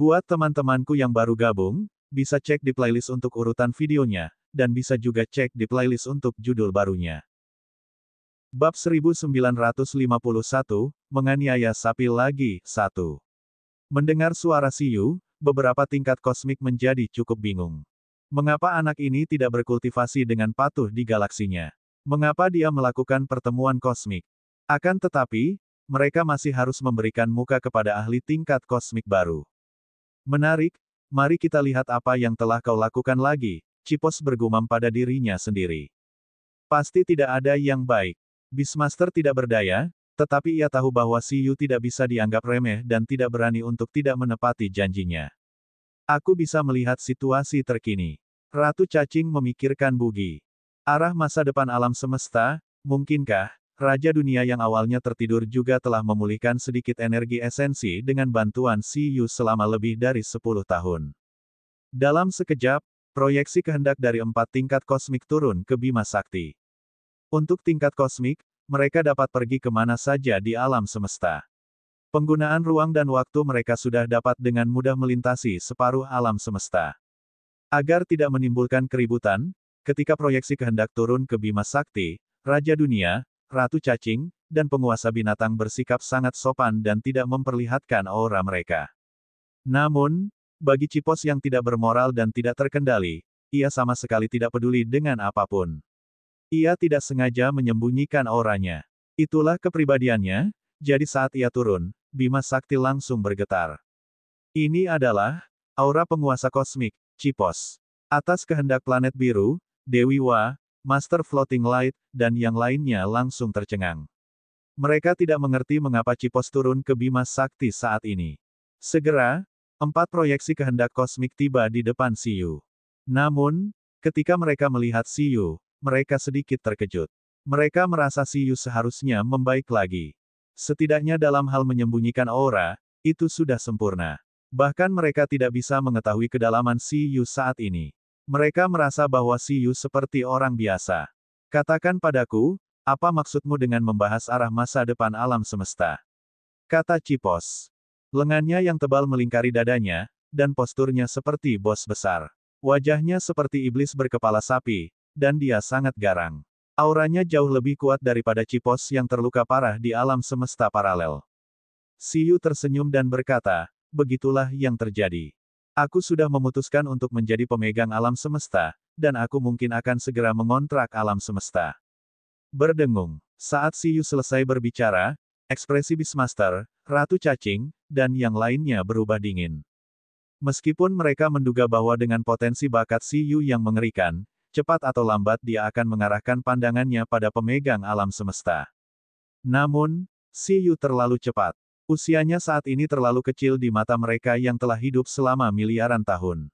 Buat teman-temanku yang baru gabung, bisa cek di playlist untuk urutan videonya, dan bisa juga cek di playlist untuk judul barunya. Bab 1951, Menganiaya Sapi Lagi, 1. Mendengar suara Siyu, beberapa tingkat kosmik menjadi cukup bingung. Mengapa anak ini tidak berkultivasi dengan patuh di galaksinya? Mengapa dia melakukan pertemuan kosmik? Akan tetapi, mereka masih harus memberikan muka kepada ahli tingkat kosmik baru. Menarik, mari kita lihat apa yang telah kau lakukan lagi, Cipos bergumam pada dirinya sendiri. Pasti tidak ada yang baik. Beastmaster tidak berdaya, tetapi ia tahu bahwa Siyu tidak bisa dianggap remeh dan tidak berani untuk tidak menepati janjinya. Aku bisa melihat situasi terkini. Ratu Cacing memikirkan bugi. Arah masa depan alam semesta, mungkinkah, Raja Dunia yang awalnya tertidur juga telah memulihkan sedikit energi esensi dengan bantuan Siyu selama lebih dari 10 tahun. Dalam sekejap, proyeksi kehendak dari 4 tingkat kosmik turun ke Bima Sakti. Untuk tingkat kosmik, mereka dapat pergi kemana saja di alam semesta. Penggunaan ruang dan waktu mereka sudah dapat dengan mudah melintasi separuh alam semesta. Agar tidak menimbulkan keributan, ketika proyeksi kehendak turun ke Bima Sakti, Raja Dunia, Ratu Cacing, dan penguasa binatang bersikap sangat sopan dan tidak memperlihatkan aura mereka. Namun, bagi Cipos yang tidak bermoral dan tidak terkendali, ia sama sekali tidak peduli dengan apapun. Ia tidak sengaja menyembunyikan auranya. Itulah kepribadiannya, jadi saat ia turun, Bima Sakti langsung bergetar. Ini adalah aura penguasa kosmik, Cipos. Atas kehendak planet biru, Dewi Wa, Master Floating Light, dan yang lainnya langsung tercengang. Mereka tidak mengerti mengapa Cipos turun ke Bima Sakti saat ini. Segera, 4 proyeksi kehendak kosmik tiba di depan Siyu. Namun, ketika mereka melihat Siyu, mereka sedikit terkejut. Mereka merasa Siyu seharusnya membaik lagi. Setidaknya dalam hal menyembunyikan aura, itu sudah sempurna. Bahkan mereka tidak bisa mengetahui kedalaman Siyu saat ini. Mereka merasa bahwa Siyu seperti orang biasa. Katakan padaku, apa maksudmu dengan membahas arah masa depan alam semesta? Kata Cipos. Lengannya yang tebal melingkari dadanya, dan posturnya seperti bos besar. Wajahnya seperti iblis berkepala sapi, dan dia sangat garang. Auranya jauh lebih kuat daripada Cipos yang terluka parah di alam semesta paralel. Siyu tersenyum dan berkata, begitulah yang terjadi. Aku sudah memutuskan untuk menjadi pemegang alam semesta, dan aku mungkin akan segera mengontrak alam semesta. Berdengung. Saat Siyu selesai berbicara, ekspresi Beastmaster, Ratu Cacing, dan yang lainnya berubah dingin. Meskipun mereka menduga bahwa dengan potensi bakat Siyu yang mengerikan, cepat atau lambat dia akan mengarahkan pandangannya pada pemegang alam semesta. Namun, Siyu terlalu cepat. Usianya saat ini terlalu kecil di mata mereka yang telah hidup selama miliaran tahun.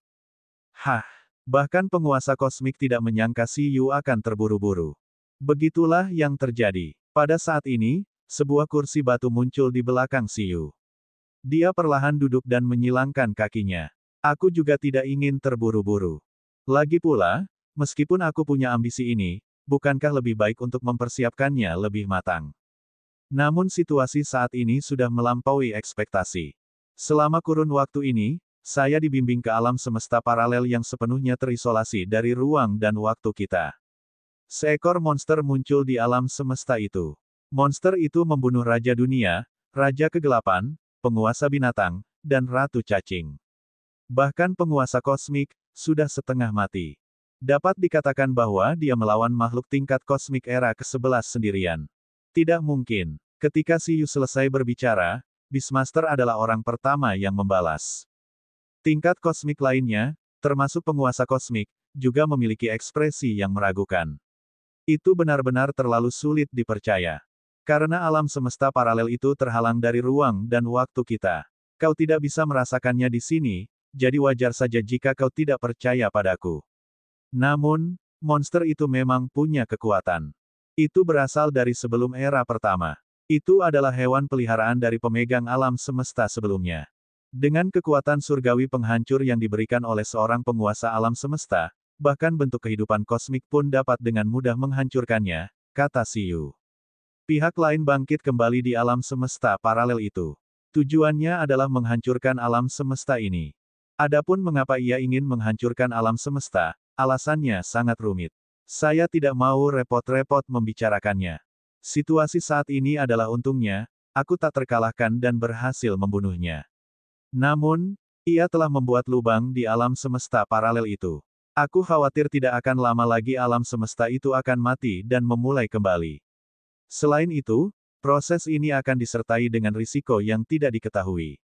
Hah! Bahkan penguasa kosmik tidak menyangka Siyu akan terburu-buru. Begitulah yang terjadi. Pada saat ini, sebuah kursi batu muncul di belakang Siyu. Dia perlahan duduk dan menyilangkan kakinya. Aku juga tidak ingin terburu-buru. Lagi pula, meskipun aku punya ambisi ini, bukankah lebih baik untuk mempersiapkannya lebih matang? Namun situasi saat ini sudah melampaui ekspektasi. Selama kurun waktu ini, saya dibimbing ke alam semesta paralel yang sepenuhnya terisolasi dari ruang dan waktu kita. Seekor monster muncul di alam semesta itu. Monster itu membunuh Raja Dunia, Raja Kegelapan, penguasa binatang, dan Ratu Cacing. Bahkan penguasa kosmik, sudah setengah mati. Dapat dikatakan bahwa dia melawan makhluk tingkat kosmik era ke-11 sendirian. Tidak mungkin. Ketika Siyu selesai berbicara, Beastmaster adalah orang pertama yang membalas. Tingkat kosmik lainnya, termasuk penguasa kosmik, juga memiliki ekspresi yang meragukan. Itu benar-benar terlalu sulit dipercaya. Karena alam semesta paralel itu terhalang dari ruang dan waktu kita. Kau tidak bisa merasakannya di sini, jadi wajar saja jika kau tidak percaya padaku. Namun, monster itu memang punya kekuatan. Itu berasal dari sebelum era pertama. Itu adalah hewan peliharaan dari pemegang alam semesta sebelumnya. Dengan kekuatan surgawi penghancur yang diberikan oleh seorang penguasa alam semesta, bahkan bentuk kehidupan kosmik pun dapat dengan mudah menghancurkannya, kata Siyu. Pihak lain bangkit kembali di alam semesta paralel itu. Tujuannya adalah menghancurkan alam semesta ini. Adapun mengapa ia ingin menghancurkan alam semesta, alasannya sangat rumit. Saya tidak mau repot-repot membicarakannya. Situasi saat ini adalah untungnya, aku tak terkalahkan dan berhasil membunuhnya. Namun, ia telah membuat lubang di alam semesta paralel itu. Aku khawatir tidak akan lama lagi alam semesta itu akan mati dan memulai kembali. Selain itu, proses ini akan disertai dengan risiko yang tidak diketahui.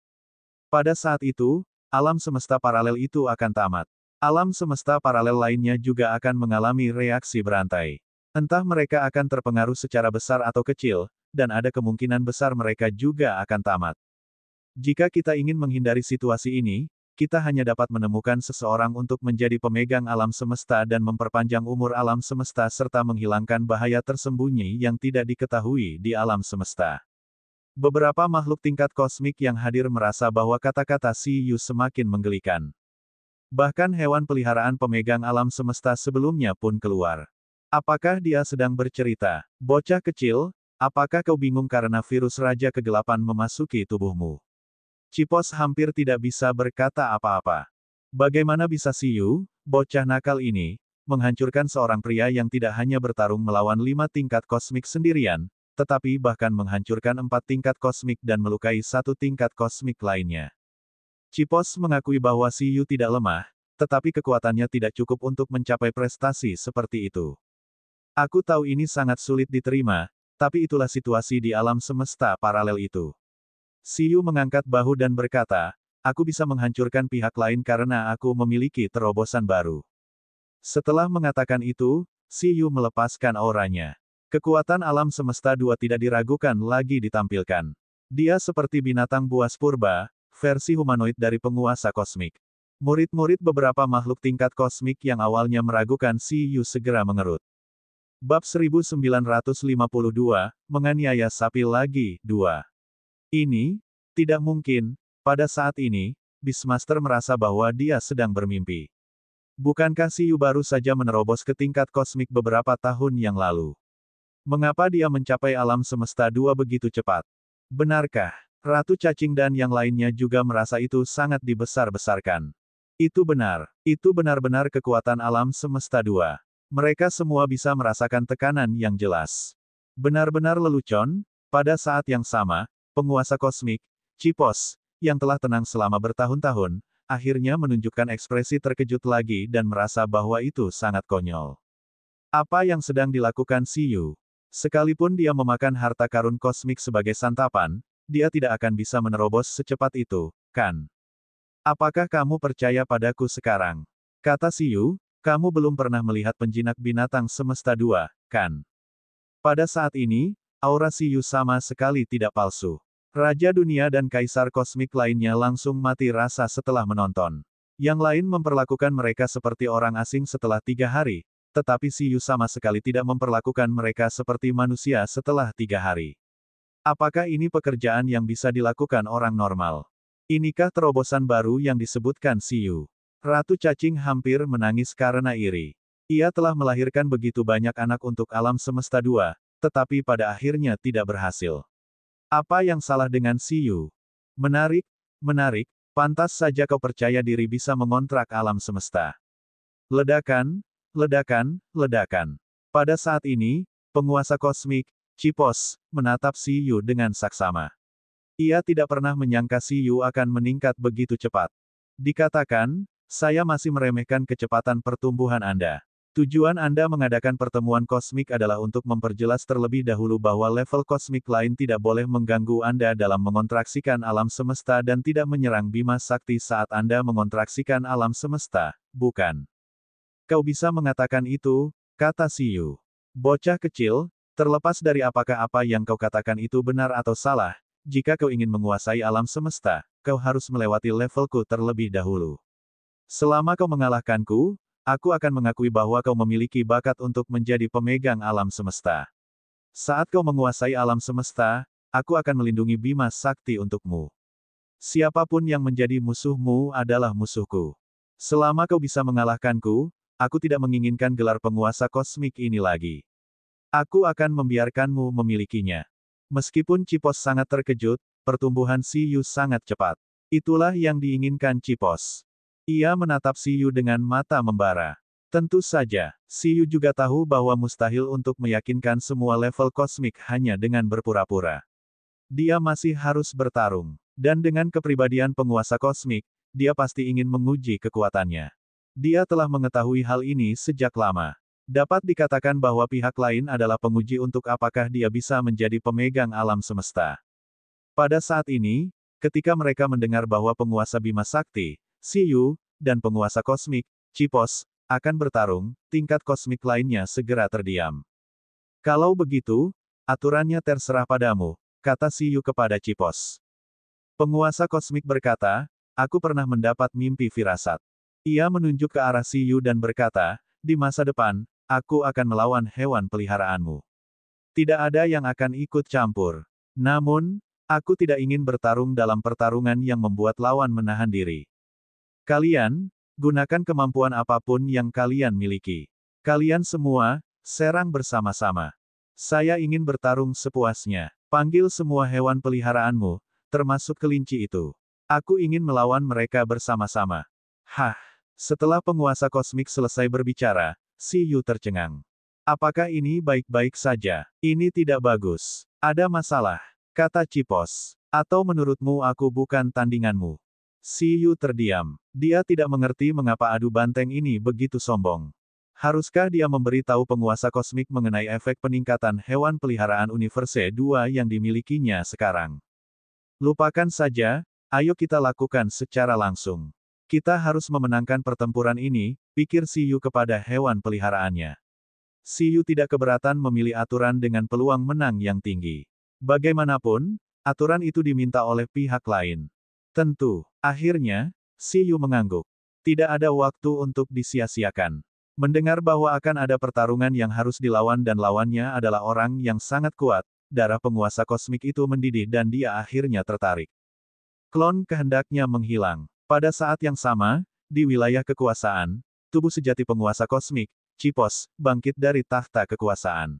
Pada saat itu, alam semesta paralel itu akan tamat. Alam semesta paralel lainnya juga akan mengalami reaksi berantai. Entah mereka akan terpengaruh secara besar atau kecil, dan ada kemungkinan besar mereka juga akan tamat. Jika kita ingin menghindari situasi ini, kita hanya dapat menemukan seseorang untuk menjadi pemegang alam semesta dan memperpanjang umur alam semesta serta menghilangkan bahaya tersembunyi yang tidak diketahui di alam semesta. Beberapa makhluk tingkat kosmik yang hadir merasa bahwa kata-kata See You semakin menggelikan. Bahkan hewan peliharaan pemegang alam semesta sebelumnya pun keluar. Apakah dia sedang bercerita? Bocah kecil, apakah kau bingung karena virus Raja Kegelapan memasuki tubuhmu? Cipos hampir tidak bisa berkata apa-apa. Bagaimana bisa See You, bocah nakal ini, menghancurkan seorang pria yang tidak hanya bertarung melawan 5 tingkat kosmik sendirian, tetapi bahkan menghancurkan 4 tingkat kosmik dan melukai 1 tingkat kosmik lainnya. Cipos mengakui bahwa See You tidak lemah, tetapi kekuatannya tidak cukup untuk mencapai prestasi seperti itu. Aku tahu ini sangat sulit diterima, tapi itulah situasi di alam semesta paralel itu. See You mengangkat bahu dan berkata, aku bisa menghancurkan pihak lain karena aku memiliki terobosan baru. Setelah mengatakan itu, See You melepaskan auranya. Kekuatan alam semesta 2 tidak diragukan lagi ditampilkan. Dia seperti binatang buas purba, versi humanoid dari penguasa kosmik. Murid-murid beberapa makhluk tingkat kosmik yang awalnya meragukan See You segera mengerut. Bab 1952, Menganiaya Sapi Lagi, 2. Ini, tidak mungkin, pada saat ini, Beastmaster merasa bahwa dia sedang bermimpi. Bukankah See You baru saja menerobos ke tingkat kosmik beberapa tahun yang lalu? Mengapa dia mencapai alam semesta 2 begitu cepat? Benarkah? Ratu Cacing dan yang lainnya juga merasa itu sangat dibesar-besarkan. Itu benar. Itu benar-benar kekuatan alam semesta 2. Mereka semua bisa merasakan tekanan yang jelas. Benar-benar lelucon, pada saat yang sama, penguasa kosmik, Cipos, yang telah tenang selama bertahun-tahun, akhirnya menunjukkan ekspresi terkejut lagi dan merasa bahwa itu sangat konyol. Apa yang sedang dilakukan See You? Sekalipun dia memakan harta karun kosmik sebagai santapan, dia tidak akan bisa menerobos secepat itu, kan? Apakah kamu percaya padaku sekarang? Kata See You, kamu belum pernah melihat penjinak binatang semesta 2, kan? Pada saat ini, aura See You sama sekali tidak palsu. Raja dunia dan kaisar kosmik lainnya langsung mati rasa setelah menonton. Yang lain memperlakukan mereka seperti orang asing setelah 3 hari, tetapi See You sama sekali tidak memperlakukan mereka seperti manusia setelah 3 hari. Apakah ini pekerjaan yang bisa dilakukan orang normal? Inikah terobosan baru yang disebutkan See You? Ratu Cacing hampir menangis karena iri. Ia telah melahirkan begitu banyak anak untuk alam semesta 2, tetapi pada akhirnya tidak berhasil. Apa yang salah dengan See You? Menarik, menarik, pantas saja kau percaya diri bisa mengontrak alam semesta. Ledakan, ledakan, ledakan. Pada saat ini, penguasa kosmik, Cipos, menatap See You dengan saksama. Ia tidak pernah menyangka See You akan meningkat begitu cepat. Dikatakan, saya masih meremehkan kecepatan pertumbuhan Anda. Tujuan Anda mengadakan pertemuan kosmik adalah untuk memperjelas terlebih dahulu bahwa level kosmik lain tidak boleh mengganggu Anda dalam mengontraksikan alam semesta dan tidak menyerang Bima Sakti saat Anda mengontraksikan alam semesta, bukan? Kau bisa mengatakan itu, kata See You. Bocah kecil, terlepas dari apakah apa yang kau katakan itu benar atau salah, jika kau ingin menguasai alam semesta, kau harus melewati levelku terlebih dahulu. Selama kau mengalahkanku, aku akan mengakui bahwa kau memiliki bakat untuk menjadi pemegang alam semesta. Saat kau menguasai alam semesta, aku akan melindungi Bima Sakti untukmu. Siapapun yang menjadi musuhmu adalah musuhku. Selama kau bisa mengalahkanku, aku tidak menginginkan gelar penguasa kosmik ini lagi. Aku akan membiarkanmu memilikinya. Meskipun Cipos sangat terkejut, pertumbuhan Siyu sangat cepat. Itulah yang diinginkan Cipos. Ia menatap Siyu dengan mata membara. Tentu saja, Siyu juga tahu bahwa mustahil untuk meyakinkan semua level kosmik hanya dengan berpura-pura. Dia masih harus bertarung. Dan dengan kepribadian penguasa kosmik, dia pasti ingin menguji kekuatannya. Dia telah mengetahui hal ini sejak lama. Dapat dikatakan bahwa pihak lain adalah penguji untuk apakah dia bisa menjadi pemegang alam semesta. Pada saat ini, ketika mereka mendengar bahwa penguasa Bima Sakti, Siyu, dan penguasa kosmik, Cipos, akan bertarung, tingkat kosmik lainnya segera terdiam. Kalau begitu, aturannya terserah padamu, kata Siyu kepada Cipos. Penguasa kosmik berkata, aku pernah mendapat mimpi firasat. Ia menunjuk ke arah Siyu dan berkata, di masa depan, aku akan melawan hewan peliharaanmu. Tidak ada yang akan ikut campur. Namun, aku tidak ingin bertarung dalam pertarungan yang membuat lawan menahan diri. Kalian, gunakan kemampuan apapun yang kalian miliki. Kalian semua, serang bersama-sama. Saya ingin bertarung sepuasnya. Panggil semua hewan peliharaanmu, termasuk kelinci itu. Aku ingin melawan mereka bersama-sama. Hah! Setelah penguasa kosmik selesai berbicara, Siyu tercengang. Apakah ini baik-baik saja? Ini tidak bagus. Ada masalah, kata Cipos. Atau menurutmu aku bukan tandinganmu? Siyu terdiam. Dia tidak mengerti mengapa adu banteng ini begitu sombong. Haruskah dia memberitahu penguasa kosmik mengenai efek peningkatan hewan peliharaan Universe 2 yang dimilikinya sekarang? Lupakan saja, ayo kita lakukan secara langsung. Kita harus memenangkan pertempuran ini, pikir Siyu kepada hewan peliharaannya. Siyu tidak keberatan memilih aturan dengan peluang menang yang tinggi. Bagaimanapun, aturan itu diminta oleh pihak lain. Tentu, akhirnya, Siyu mengangguk. Tidak ada waktu untuk disia-siakan. Mendengar bahwa akan ada pertarungan yang harus dilawan dan lawannya adalah orang yang sangat kuat, darah penguasa kosmik itu mendidih dan dia akhirnya tertarik. Klon kehendaknya menghilang. Pada saat yang sama, di wilayah kekuasaan, tubuh sejati penguasa kosmik, Cipos, bangkit dari tahta kekuasaan.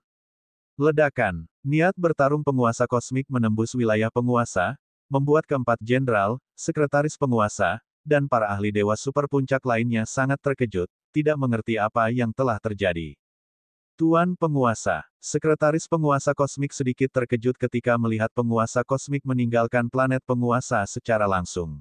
Ledakan. Niat bertarung penguasa kosmik menembus wilayah penguasa, membuat keempat jenderal, sekretaris penguasa, dan para ahli dewa super puncak lainnya sangat terkejut, tidak mengerti apa yang telah terjadi. Tuan Penguasa, sekretaris penguasa kosmik sedikit terkejut ketika melihat penguasa kosmik meninggalkan planet penguasa secara langsung.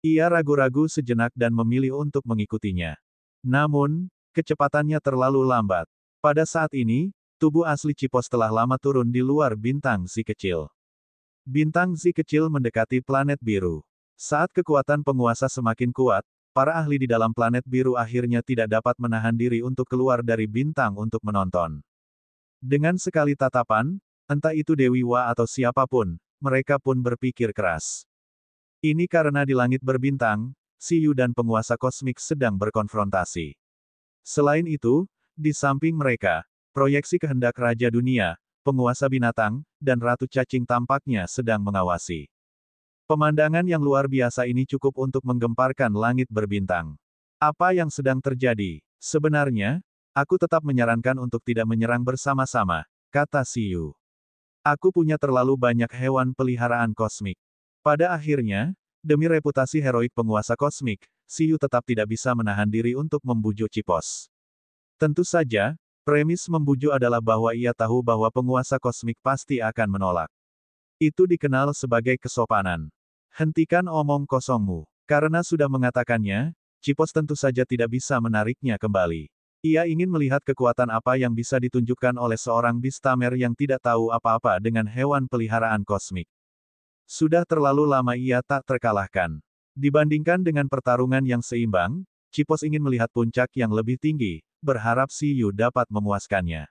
Ia ragu-ragu sejenak dan memilih untuk mengikutinya. Namun, kecepatannya terlalu lambat. Pada saat ini, tubuh asli Cipos telah lama turun di luar bintang Z kecil. Bintang Z kecil mendekati planet biru. Saat kekuatan penguasa semakin kuat, para ahli di dalam planet biru akhirnya tidak dapat menahan diri untuk keluar dari bintang untuk menonton. Dengan sekali tatapan, entah itu Dewi Wa atau siapapun, mereka pun berpikir keras. Ini karena di langit berbintang, Siyu dan penguasa kosmik sedang berkonfrontasi. Selain itu, di samping mereka, proyeksi kehendak Raja Dunia, penguasa binatang, dan Ratu Cacing tampaknya sedang mengawasi. Pemandangan yang luar biasa ini cukup untuk menggemparkan langit berbintang. Apa yang sedang terjadi? Sebenarnya, aku tetap menyarankan untuk tidak menyerang bersama-sama, kata Siyu. Aku punya terlalu banyak hewan peliharaan kosmik. Pada akhirnya, demi reputasi heroik penguasa kosmik, Siyu tetap tidak bisa menahan diri untuk membujuk Cipos. Tentu saja, premis membujuk adalah bahwa ia tahu bahwa penguasa kosmik pasti akan menolak. Itu dikenal sebagai kesopanan. Hentikan omong kosongmu. Karena sudah mengatakannya, Cipos tentu saja tidak bisa menariknya kembali. Ia ingin melihat kekuatan apa yang bisa ditunjukkan oleh seorang Bistamer yang tidak tahu apa-apa dengan hewan peliharaan kosmik. Sudah terlalu lama ia tak terkalahkan. Dibandingkan dengan pertarungan yang seimbang, Cipos ingin melihat puncak yang lebih tinggi, berharap Siyu dapat memuaskannya.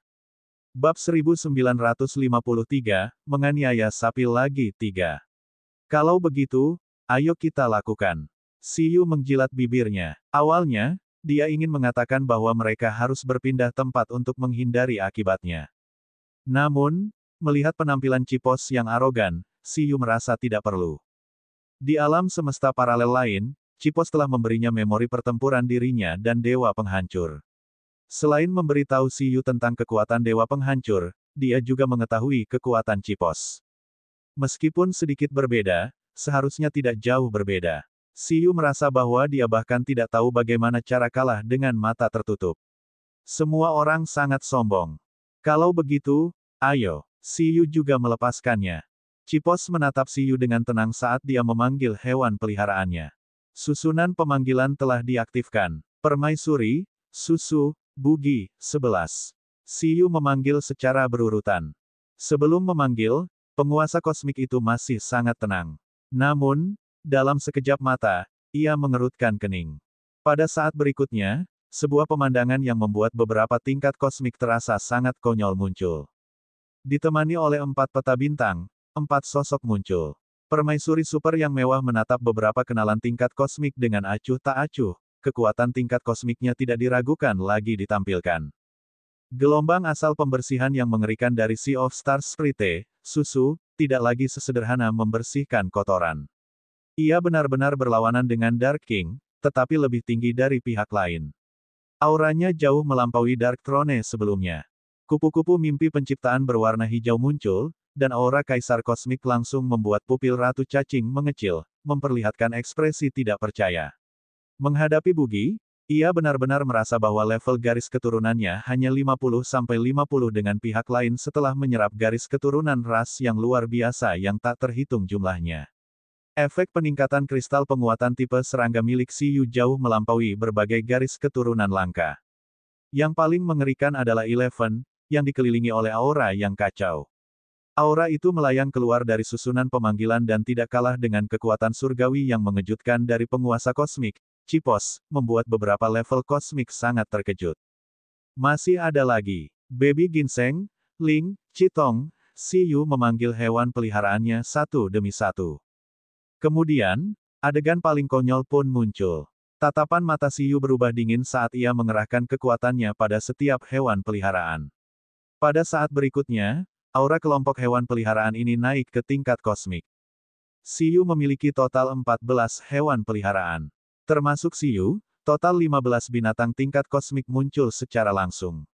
Bab 1953, Menganiaya Sapi Lagi 3. Kalau begitu, ayo kita lakukan. Siyu menjilat bibirnya. Awalnya, dia ingin mengatakan bahwa mereka harus berpindah tempat untuk menghindari akibatnya. Namun, melihat penampilan Cipos yang arogan, Siyu merasa tidak perlu. Di alam semesta paralel lain, Cipos telah memberinya memori pertempuran dirinya dan Dewa Penghancur. Selain memberitahu Siyu tentang kekuatan Dewa Penghancur, dia juga mengetahui kekuatan Cipos. Meskipun sedikit berbeda, seharusnya tidak jauh berbeda. Siyu merasa bahwa dia bahkan tidak tahu bagaimana cara kalah dengan mata tertutup. Semua orang sangat sombong. Kalau begitu, ayo. Siyu juga melepaskannya. Cipos menatap Siyu dengan tenang saat dia memanggil hewan peliharaannya. Susunan pemanggilan telah diaktifkan. Permaisuri, Susu, Bugi, 11. Siyu memanggil secara berurutan. Sebelum memanggil, penguasa kosmik itu masih sangat tenang. Namun, dalam sekejap mata, ia mengerutkan kening. Pada saat berikutnya, sebuah pemandangan yang membuat beberapa tingkat kosmik terasa sangat konyol muncul. Ditemani oleh 4 peta bintang, 4 sosok muncul. Permaisuri super yang mewah menatap beberapa kenalan tingkat kosmik dengan acuh tak acuh, kekuatan tingkat kosmiknya tidak diragukan lagi ditampilkan. Gelombang asal pembersihan yang mengerikan dari Sea of Stars Sprite, Susu, tidak lagi sesederhana membersihkan kotoran. Ia benar-benar berlawanan dengan Dark King, tetapi lebih tinggi dari pihak lain. Auranya jauh melampaui Dark Throne sebelumnya. Kupu-kupu mimpi penciptaan berwarna hijau muncul, dan aura Kaisar Kosmik langsung membuat pupil Ratu Cacing mengecil, memperlihatkan ekspresi tidak percaya. Menghadapi Bugi, ia benar-benar merasa bahwa level garis keturunannya hanya 50-50 dengan pihak lain setelah menyerap garis keturunan ras yang luar biasa yang tak terhitung jumlahnya. Efek peningkatan kristal penguatan tipe serangga milik Siyu jauh melampaui berbagai garis keturunan langka. Yang paling mengerikan adalah Eleven, yang dikelilingi oleh aura yang kacau. Aura itu melayang keluar dari susunan pemanggilan dan tidak kalah dengan kekuatan surgawi yang mengejutkan dari penguasa kosmik, Cipos, membuat beberapa level kosmik sangat terkejut. Masih ada lagi. Baby Ginseng, Ling, Citong, Siyu memanggil hewan peliharaannya satu demi satu. Kemudian, adegan paling konyol pun muncul. Tatapan mata Siyu berubah dingin saat ia mengerahkan kekuatannya pada setiap hewan peliharaan. Pada saat berikutnya, aura kelompok hewan peliharaan ini naik ke tingkat kosmik. Siyu memiliki total 14 hewan peliharaan. Termasuk Siyu, total 15 binatang tingkat kosmik muncul secara langsung.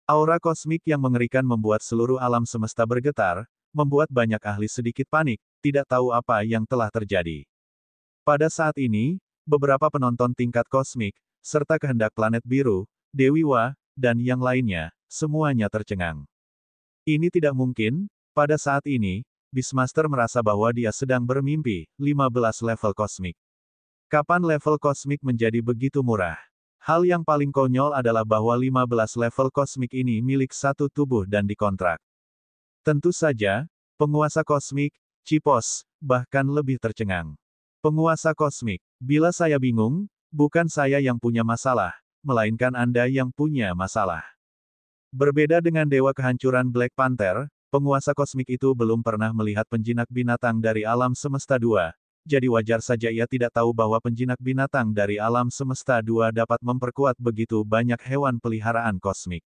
Aura kosmik yang mengerikan membuat seluruh alam semesta bergetar, membuat banyak ahli sedikit panik, tidak tahu apa yang telah terjadi. Pada saat ini, beberapa penonton tingkat kosmik, serta kehendak planet biru, Dewi Wa, dan yang lainnya, semuanya tercengang. Ini tidak mungkin, pada saat ini, Beastmaster merasa bahwa dia sedang bermimpi, 15 level kosmik. Kapan level kosmik menjadi begitu murah? Hal yang paling konyol adalah bahwa 15 level kosmik ini milik satu tubuh dan dikontrak. Tentu saja, penguasa kosmik, Cipos, bahkan lebih tercengang. Penguasa kosmik, bila saya bingung, bukan saya yang punya masalah, melainkan Anda yang punya masalah. Berbeda dengan Dewa Kehancuran Black Panther, penguasa kosmik itu belum pernah melihat penjinak binatang dari alam semesta 2, jadi wajar saja ia tidak tahu bahwa penjinak binatang dari alam semesta 2 dapat memperkuat begitu banyak hewan peliharaan kosmik.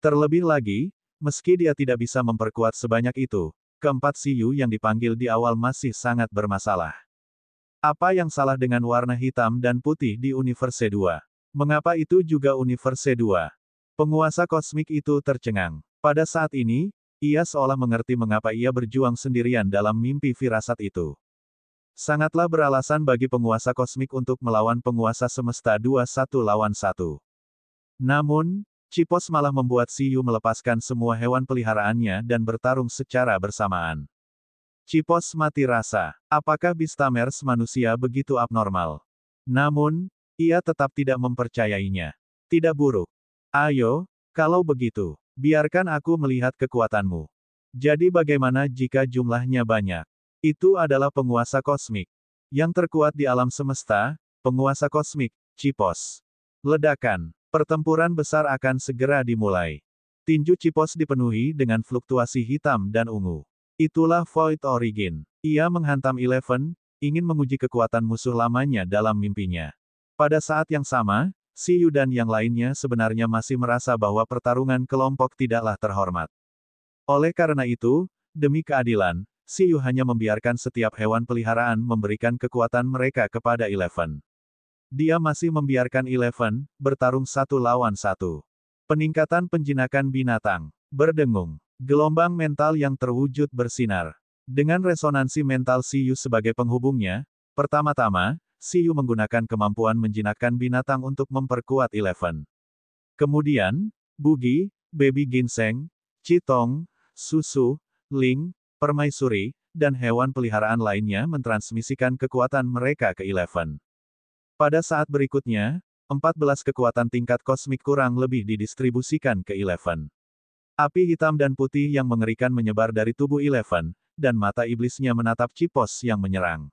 Terlebih lagi, meski dia tidak bisa memperkuat sebanyak itu, keempat Siyu yang dipanggil di awal masih sangat bermasalah. Apa yang salah dengan warna hitam dan putih di Universe 2? Mengapa itu juga Universe 2? Penguasa kosmik itu tercengang. Pada saat ini, ia seolah mengerti mengapa ia berjuang sendirian dalam mimpi firasat itu. Sangatlah beralasan bagi penguasa kosmik untuk melawan penguasa semesta 2 1 lawan 1. Namun, Cipos malah membuat Siyu melepaskan semua hewan peliharaannya dan bertarung secara bersamaan. Cipos mati rasa. Apakah Beastamers manusia begitu abnormal? Namun, ia tetap tidak mempercayainya. Tidak buruk. Ayo, kalau begitu, biarkan aku melihat kekuatanmu. Jadi bagaimana jika jumlahnya banyak? Itu adalah penguasa kosmik. Yang terkuat di alam semesta, penguasa kosmik, Cipos. Ledakan. Pertempuran besar akan segera dimulai. Tinju Cipos dipenuhi dengan fluktuasi hitam dan ungu. Itulah Void Origin. Ia menghantam Eleven, ingin menguji kekuatan musuh lamanya dalam mimpinya. Pada saat yang sama, Siyu dan yang lainnya sebenarnya masih merasa bahwa pertarungan kelompok tidaklah terhormat. Oleh karena itu, demi keadilan, Siyu hanya membiarkan setiap hewan peliharaan memberikan kekuatan mereka kepada Eleven. Dia masih membiarkan Eleven bertarung 1 lawan 1. Peningkatan penjinakan binatang. Berdengung. Gelombang mental yang terwujud bersinar. Dengan resonansi mental Siyu sebagai penghubungnya, pertama-tama, Siyu menggunakan kemampuan menjinakkan binatang untuk memperkuat Eleven. Kemudian, Bugi, Baby Ginseng, Citong, Susu, Ling, Permaisuri, dan hewan peliharaan lainnya mentransmisikan kekuatan mereka ke Eleven. Pada saat berikutnya, 14 kekuatan tingkat kosmik kurang lebih didistribusikan ke Eleven. Api hitam dan putih yang mengerikan menyebar dari tubuh Eleven, dan mata iblisnya menatap Cipos yang menyerang.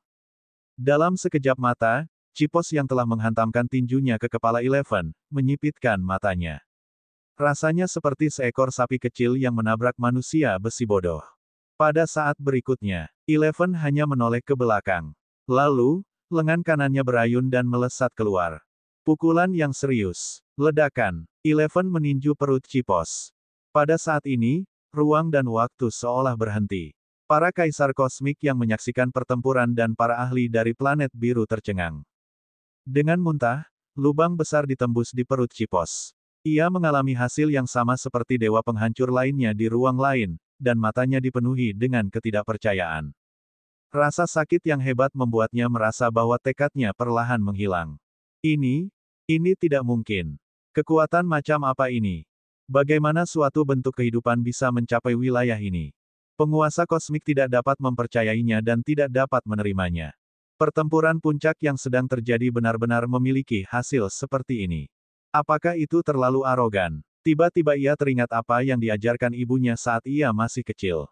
Dalam sekejap mata, Cipos yang telah menghantamkan tinjunya ke kepala Eleven, menyipitkan matanya. Rasanya seperti seekor sapi kecil yang menabrak manusia besi bodoh. Pada saat berikutnya, Eleven hanya menoleh ke belakang. Lalu, lengan kanannya berayun dan melesat keluar. Pukulan yang serius. Ledakan. Eleven meninju perut Cipos. Pada saat ini, ruang dan waktu seolah berhenti. Para kaisar kosmik yang menyaksikan pertempuran dan para ahli dari planet biru tercengang. Dengan muntah, lubang besar ditembus di perut Cipos. Ia mengalami hasil yang sama seperti dewa penghancur lainnya di ruang lain, dan matanya dipenuhi dengan ketidakpercayaan. Rasa sakit yang hebat membuatnya merasa bahwa tekadnya perlahan menghilang. Ini tidak mungkin. Kekuatan macam apa ini? Bagaimana suatu bentuk kehidupan bisa mencapai wilayah ini? Penguasa kosmik tidak dapat mempercayainya dan tidak dapat menerimanya. Pertempuran puncak yang sedang terjadi benar-benar memiliki hasil seperti ini. Apakah itu terlalu arogan? Tiba-tiba ia teringat apa yang diajarkan ibunya saat ia masih kecil.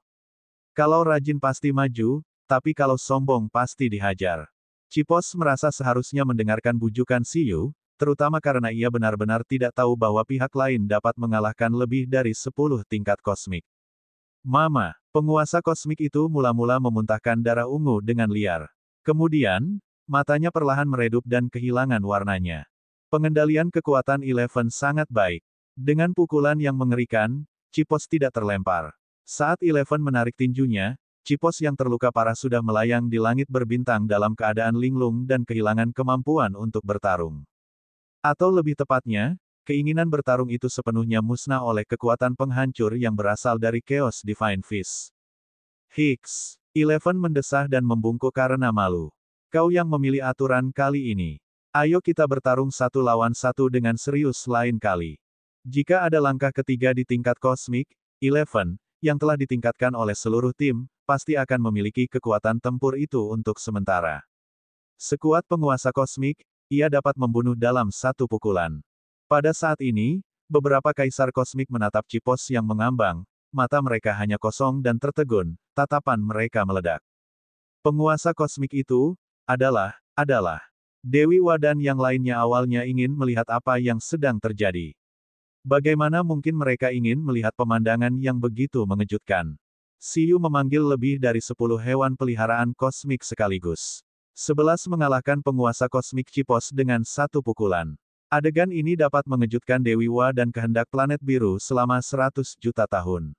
Kalau rajin pasti maju, tapi kalau sombong pasti dihajar. Cipos merasa seharusnya mendengarkan bujukan Siyu, terutama karena ia benar-benar tidak tahu bahwa pihak lain dapat mengalahkan lebih dari 10 tingkat kosmik. Mama, penguasa kosmik itu mula-mula memuntahkan darah ungu dengan liar. Kemudian, matanya perlahan meredup dan kehilangan warnanya. Pengendalian kekuatan Eleven sangat baik. Dengan pukulan yang mengerikan, Cipos tidak terlempar. Saat Eleven menarik tinjunya, Cipos yang terluka parah sudah melayang di langit berbintang dalam keadaan linglung dan kehilangan kemampuan untuk bertarung. Atau lebih tepatnya, keinginan bertarung itu sepenuhnya musnah oleh kekuatan penghancur yang berasal dari Chaos Divine Fist. Hicks. Eleven mendesah dan membungkuk karena malu. Kau yang memilih aturan kali ini. Ayo kita bertarung satu lawan satu dengan serius lain kali. Jika ada langkah ketiga di tingkat kosmik, Eleven, yang telah ditingkatkan oleh seluruh tim, pasti akan memiliki kekuatan tempur itu untuk sementara. Sekuat penguasa kosmik, ia dapat membunuh dalam satu pukulan. Pada saat ini, beberapa kaisar kosmik menatap Cipos yang mengambang, mata mereka hanya kosong dan tertegun, tatapan mereka meledak. Penguasa kosmik itu, adalah Dewi Wadan yang lainnya awalnya ingin melihat apa yang sedang terjadi. Bagaimana mungkin mereka ingin melihat pemandangan yang begitu mengejutkan? Siyu memanggil lebih dari 10 hewan peliharaan kosmik sekaligus. 11 mengalahkan penguasa kosmik Cipos dengan satu pukulan. Adegan ini dapat mengejutkan Dewi Wa dan kehendak planet biru selama 100 juta tahun.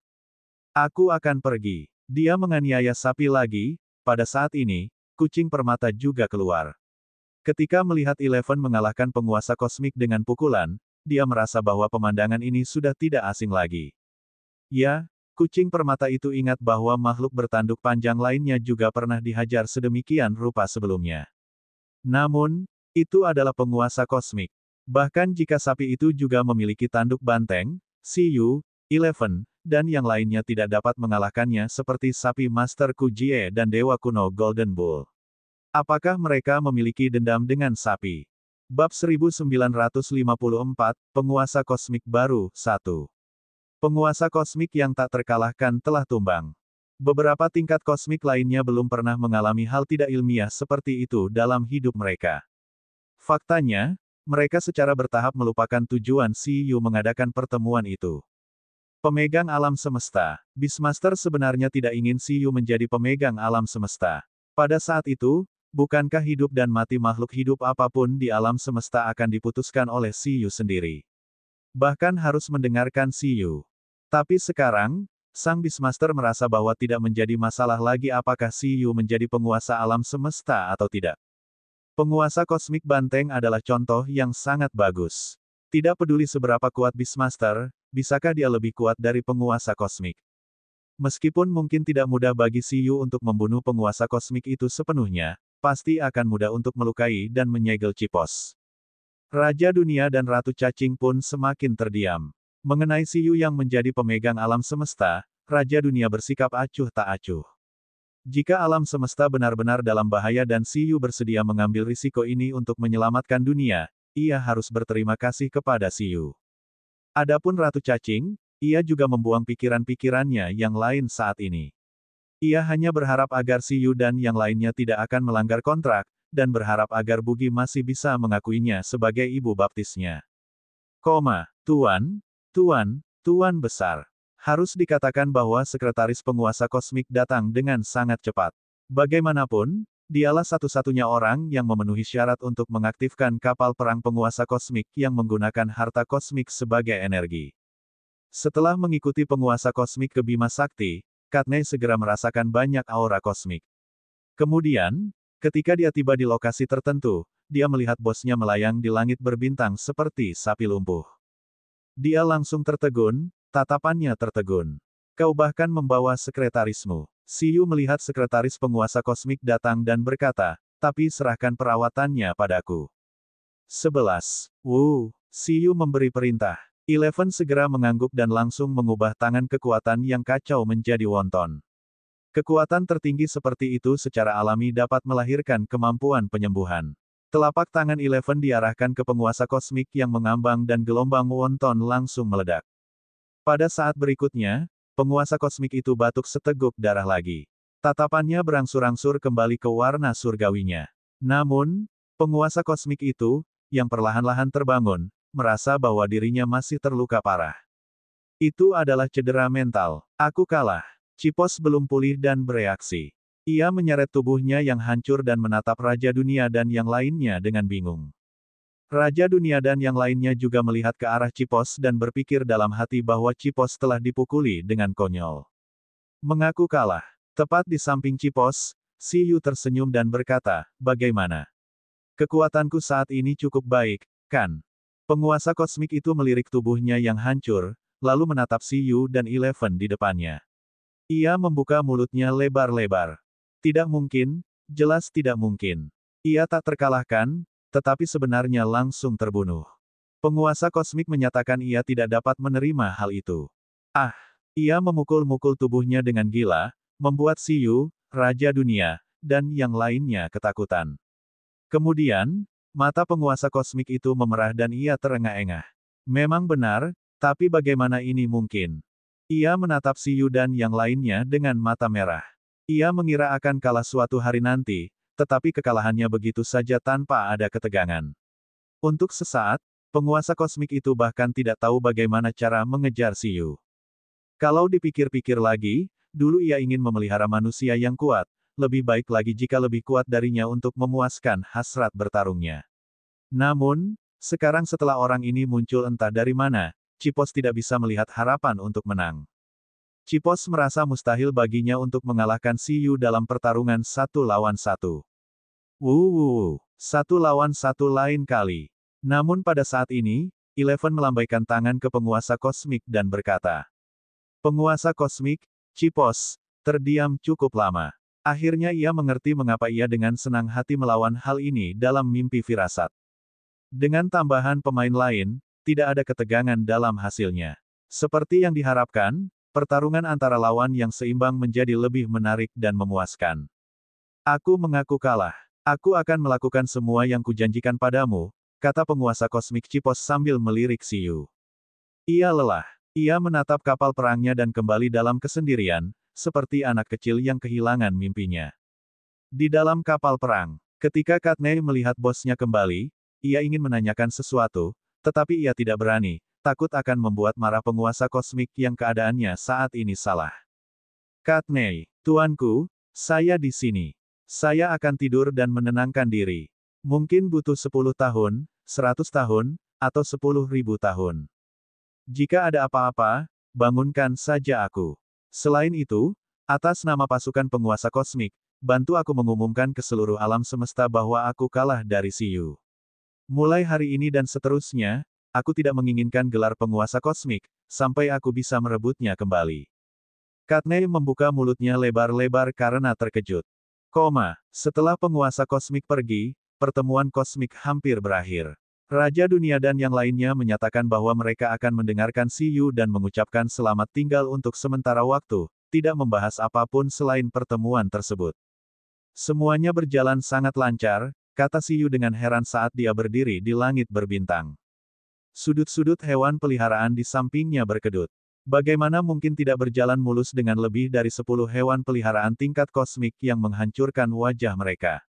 Aku akan pergi. Dia menganiaya sapi lagi. Pada saat ini, kucing permata juga keluar. Ketika melihat Eleven mengalahkan penguasa kosmik dengan pukulan, dia merasa bahwa pemandangan ini sudah tidak asing lagi. Ya, kucing permata itu ingat bahwa makhluk bertanduk panjang lainnya juga pernah dihajar sedemikian rupa sebelumnya. Namun, itu adalah penguasa kosmik. Bahkan jika sapi itu juga memiliki tanduk banteng, Siyu, Eleven, dan yang lainnya tidak dapat mengalahkannya seperti sapi Master Kujie dan Dewa Kuno Golden Bull. Apakah mereka memiliki dendam dengan sapi? Bab 1954, Penguasa Kosmik Baru, 1. Penguasa kosmik yang tak terkalahkan telah tumbang. Beberapa tingkat kosmik lainnya belum pernah mengalami hal tidak ilmiah seperti itu dalam hidup mereka. Faktanya, mereka secara bertahap melupakan tujuan Siyu mengadakan pertemuan itu. Pemegang alam semesta. Beastmaster sebenarnya tidak ingin Siyu menjadi pemegang alam semesta. Pada saat itu, bukankah hidup dan mati makhluk hidup apapun di alam semesta akan diputuskan oleh Siyu sendiri? Bahkan harus mendengarkan Siyu. Tapi sekarang, sang Beastmaster merasa bahwa tidak menjadi masalah lagi apakah Siyu menjadi penguasa alam semesta atau tidak. Penguasa kosmik banteng adalah contoh yang sangat bagus. Tidak peduli seberapa kuat Beastmaster, bisakah dia lebih kuat dari penguasa kosmik? Meskipun mungkin tidak mudah bagi Siyu untuk membunuh penguasa kosmik itu sepenuhnya, pasti akan mudah untuk melukai dan menyegel Cipos. Raja Dunia dan Ratu Cacing pun semakin terdiam. Mengenai Siyu yang menjadi pemegang alam semesta, Raja Dunia bersikap acuh tak acuh. Jika alam semesta benar-benar dalam bahaya dan Siyu bersedia mengambil risiko ini untuk menyelamatkan dunia, ia harus berterima kasih kepada Siyu. Adapun Ratu Cacing, ia juga membuang pikiran-pikirannya yang lain saat ini. Ia hanya berharap agar Siyu dan yang lainnya tidak akan melanggar kontrak, dan berharap agar Bugi masih bisa mengakuinya sebagai ibu baptisnya. Tuan besar. Harus dikatakan bahwa sekretaris penguasa kosmik datang dengan sangat cepat. Bagaimanapun, dialah satu-satunya orang yang memenuhi syarat untuk mengaktifkan kapal perang penguasa kosmik yang menggunakan harta kosmik sebagai energi. Setelah mengikuti penguasa kosmik ke Bima Sakti, Katney segera merasakan banyak aura kosmik. Kemudian, ketika dia tiba di lokasi tertentu, dia melihat bosnya melayang di langit berbintang seperti sapi lumpuh. Dia langsung tertegun, tatapannya tertegun. Kau bahkan membawa sekretarismu. Siyu melihat sekretaris penguasa kosmik datang dan berkata, tapi serahkan perawatannya padaku. 11. Siyu memberi perintah. Eleven segera mengangguk dan langsung mengubah tangan kekuatan yang kacau menjadi wonton. Kekuatan tertinggi seperti itu secara alami dapat melahirkan kemampuan penyembuhan. Telapak tangan Eleven diarahkan ke penguasa kosmik yang mengambang dan gelombang wonton langsung meledak. Pada saat berikutnya, penguasa kosmik itu batuk seteguk darah lagi. Tatapannya berangsur-angsur kembali ke warna surgawinya. Namun, penguasa kosmik itu, yang perlahan-lahan terbangun, merasa bahwa dirinya masih terluka parah. Itu adalah cedera mental. Aku kalah. Cipos belum pulih dan bereaksi. Ia menyeret tubuhnya yang hancur dan menatap Raja Dunia dan yang lainnya dengan bingung. Raja Dunia dan yang lainnya juga melihat ke arah Cipos dan berpikir dalam hati bahwa Cipos telah dipukuli dengan konyol. Mengaku kalah. Tepat di samping Cipos, Siyu tersenyum dan berkata, bagaimana? Kekuatanku saat ini cukup baik, kan? Penguasa kosmik itu melirik tubuhnya yang hancur, lalu menatap Siyu dan Eleven di depannya. Ia membuka mulutnya lebar-lebar. Tidak mungkin, jelas tidak mungkin. Ia tak terkalahkan, tetapi sebenarnya langsung terbunuh. Penguasa kosmik menyatakan ia tidak dapat menerima hal itu. Ia memukul-mukul tubuhnya dengan gila, membuat Siyu, Raja Dunia, dan yang lainnya ketakutan. Kemudian, mata penguasa kosmik itu memerah dan ia terengah-engah. Memang benar, tapi bagaimana ini mungkin? Ia menatap Siyu dan yang lainnya dengan mata merah. Ia mengira akan kalah suatu hari nanti, tetapi kekalahannya begitu saja tanpa ada ketegangan. Untuk sesaat, penguasa kosmik itu bahkan tidak tahu bagaimana cara mengejar Siyu. Kalau dipikir-pikir lagi, dulu ia ingin memelihara manusia yang kuat, lebih baik lagi jika lebih kuat darinya untuk memuaskan hasrat bertarungnya. Namun, sekarang setelah orang ini muncul entah dari mana, Cipos tidak bisa melihat harapan untuk menang. Cipos merasa mustahil baginya untuk mengalahkan Siyu dalam pertarungan 1 lawan 1. 1 lawan 1 lain kali. Namun pada saat ini, Eleven melambaikan tangan ke penguasa kosmik dan berkata, penguasa kosmik, Cipos, terdiam cukup lama. Akhirnya ia mengerti mengapa ia dengan senang hati melawan hal ini dalam mimpi firasat. Dengan tambahan pemain lain, tidak ada ketegangan dalam hasilnya. Seperti yang diharapkan, pertarungan antara lawan yang seimbang menjadi lebih menarik dan memuaskan. Aku mengaku kalah. Aku akan melakukan semua yang kujanjikan padamu, kata penguasa kosmik Cipos sambil melirik Siyu. Ia lelah. Ia menatap kapal perangnya dan kembali dalam kesendirian, seperti anak kecil yang kehilangan mimpinya. Di dalam kapal perang, ketika Katney melihat bosnya kembali, ia ingin menanyakan sesuatu, tetapi ia tidak berani, takut akan membuat marah penguasa kosmik yang keadaannya saat ini salah. Katney, tuanku, saya di sini. Saya akan tidur dan menenangkan diri. Mungkin butuh 10 tahun, 100 tahun, atau 10.000 tahun. Jika ada apa-apa, bangunkan saja aku. Selain itu, atas nama pasukan penguasa kosmik, bantu aku mengumumkan ke seluruh alam semesta bahwa aku kalah dari Siyu. Mulai hari ini dan seterusnya, aku tidak menginginkan gelar penguasa kosmik, sampai aku bisa merebutnya kembali. Katney membuka mulutnya lebar-lebar karena terkejut. Setelah penguasa kosmik pergi, pertemuan kosmik hampir berakhir. Raja Dunia dan yang lainnya menyatakan bahwa mereka akan mendengarkan Siyu dan mengucapkan selamat tinggal untuk sementara waktu, tidak membahas apapun selain pertemuan tersebut. Semuanya berjalan sangat lancar, kata Siyu dengan heran saat dia berdiri di langit berbintang. Sudut-sudut hewan peliharaan di sampingnya berkedut. Bagaimana mungkin tidak berjalan mulus dengan lebih dari 10 hewan peliharaan tingkat kosmik yang menghancurkan wajah mereka?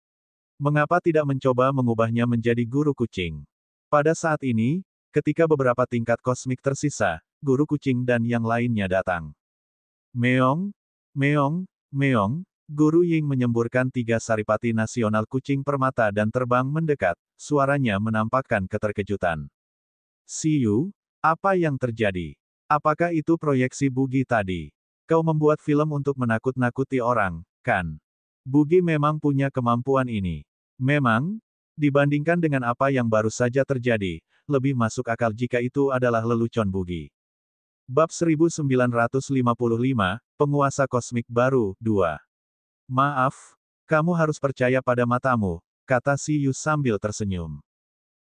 Mengapa tidak mencoba mengubahnya menjadi guru kucing? Pada saat ini, ketika beberapa tingkat kosmik tersisa, guru kucing dan yang lainnya datang. Meong, meong, meong, Guru Ying menyemburkan 3 saripati nasional kucing permata dan terbang mendekat, suaranya menampakkan keterkejutan. Siyu, apa yang terjadi? Apakah itu proyeksi Bugi tadi? Kau membuat film untuk menakut-nakuti orang, kan? Bugi memang punya kemampuan ini. Memang, dibandingkan dengan apa yang baru saja terjadi, lebih masuk akal jika itu adalah lelucon Bugi. Bab 1955, Penguasa Kosmik Baru, 2. Maaf, kamu harus percaya pada matamu, kata Siyu sambil tersenyum.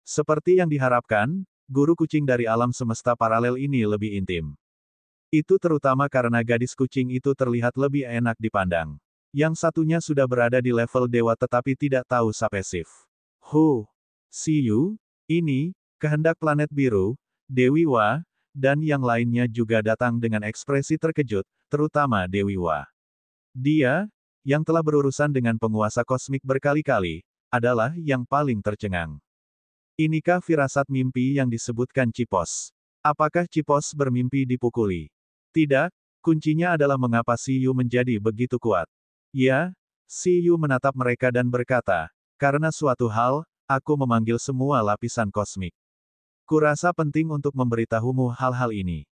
Seperti yang diharapkan, guru kucing dari alam semesta paralel ini lebih intim. Itu terutama karena gadis kucing itu terlihat lebih enak dipandang. Yang satunya sudah berada di level dewa tetapi tidak tahu sapesif. Siyu, ini, kehendak planet biru, Dewi Wa, dan yang lainnya juga datang dengan ekspresi terkejut, terutama Dewi Wa. Dia, yang telah berurusan dengan penguasa kosmik berkali-kali, adalah yang paling tercengang. Inikah firasat mimpi yang disebutkan Cipos? Apakah Cipos bermimpi dipukuli? Tidak, kuncinya adalah mengapa Siyu menjadi begitu kuat. Ya, Siyu menatap mereka dan berkata, karena suatu hal, aku memanggil semua lapisan kosmik. Kurasa penting untuk memberitahumu hal-hal ini.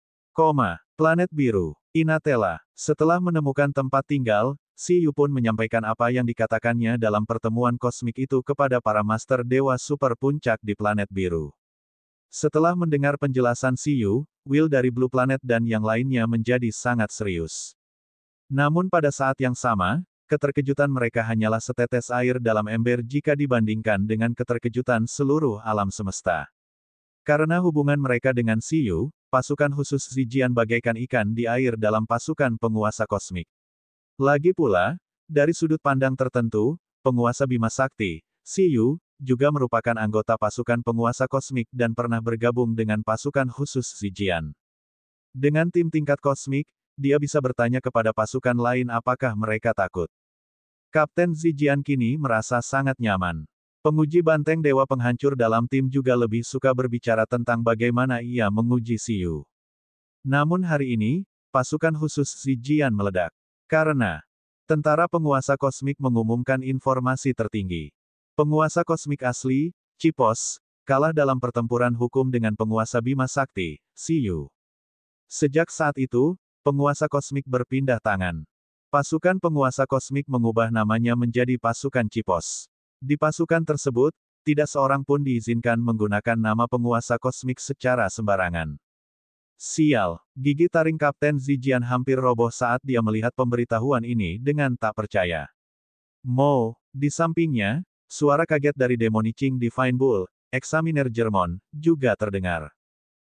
Planet biru, Inatella. Setelah menemukan tempat tinggal, Siyu pun menyampaikan apa yang dikatakannya dalam pertemuan kosmik itu kepada para Master Dewa Super Puncak di planet biru. Setelah mendengar penjelasan Siyu, Will dari Blue Planet dan yang lainnya menjadi sangat serius. Namun pada saat yang sama, keterkejutan mereka hanyalah setetes air dalam ember jika dibandingkan dengan keterkejutan seluruh alam semesta. Karena hubungan mereka dengan Siyu, pasukan khusus Zijian bagaikan ikan di air dalam pasukan penguasa kosmik. Lagi pula, dari sudut pandang tertentu, penguasa Bima Sakti, Siyu, juga merupakan anggota pasukan penguasa kosmik dan pernah bergabung dengan pasukan khusus Zijian. Dengan tim tingkat kosmik, dia bisa bertanya kepada pasukan lain apakah mereka takut. Kapten Zijian kini merasa sangat nyaman. Penguji banteng dewa penghancur dalam tim juga lebih suka berbicara tentang bagaimana ia menguji Siyu. Namun hari ini, pasukan khusus Zijian meledak. Karena tentara penguasa kosmik mengumumkan informasi tertinggi. Penguasa kosmik asli, Cipos, kalah dalam pertempuran hukum dengan penguasa Bima Sakti, Siyu. Sejak saat itu, penguasa kosmik berpindah tangan. Pasukan penguasa kosmik mengubah namanya menjadi pasukan Cipos. Di pasukan tersebut, tidak seorang pun diizinkan menggunakan nama penguasa kosmik secara sembarangan. Sial, gigi taring Kapten Zijian hampir roboh saat dia melihat pemberitahuan ini dengan tak percaya. Di sampingnya, suara kaget dari Demoniching Divine Bull, Examiner Germon, juga terdengar.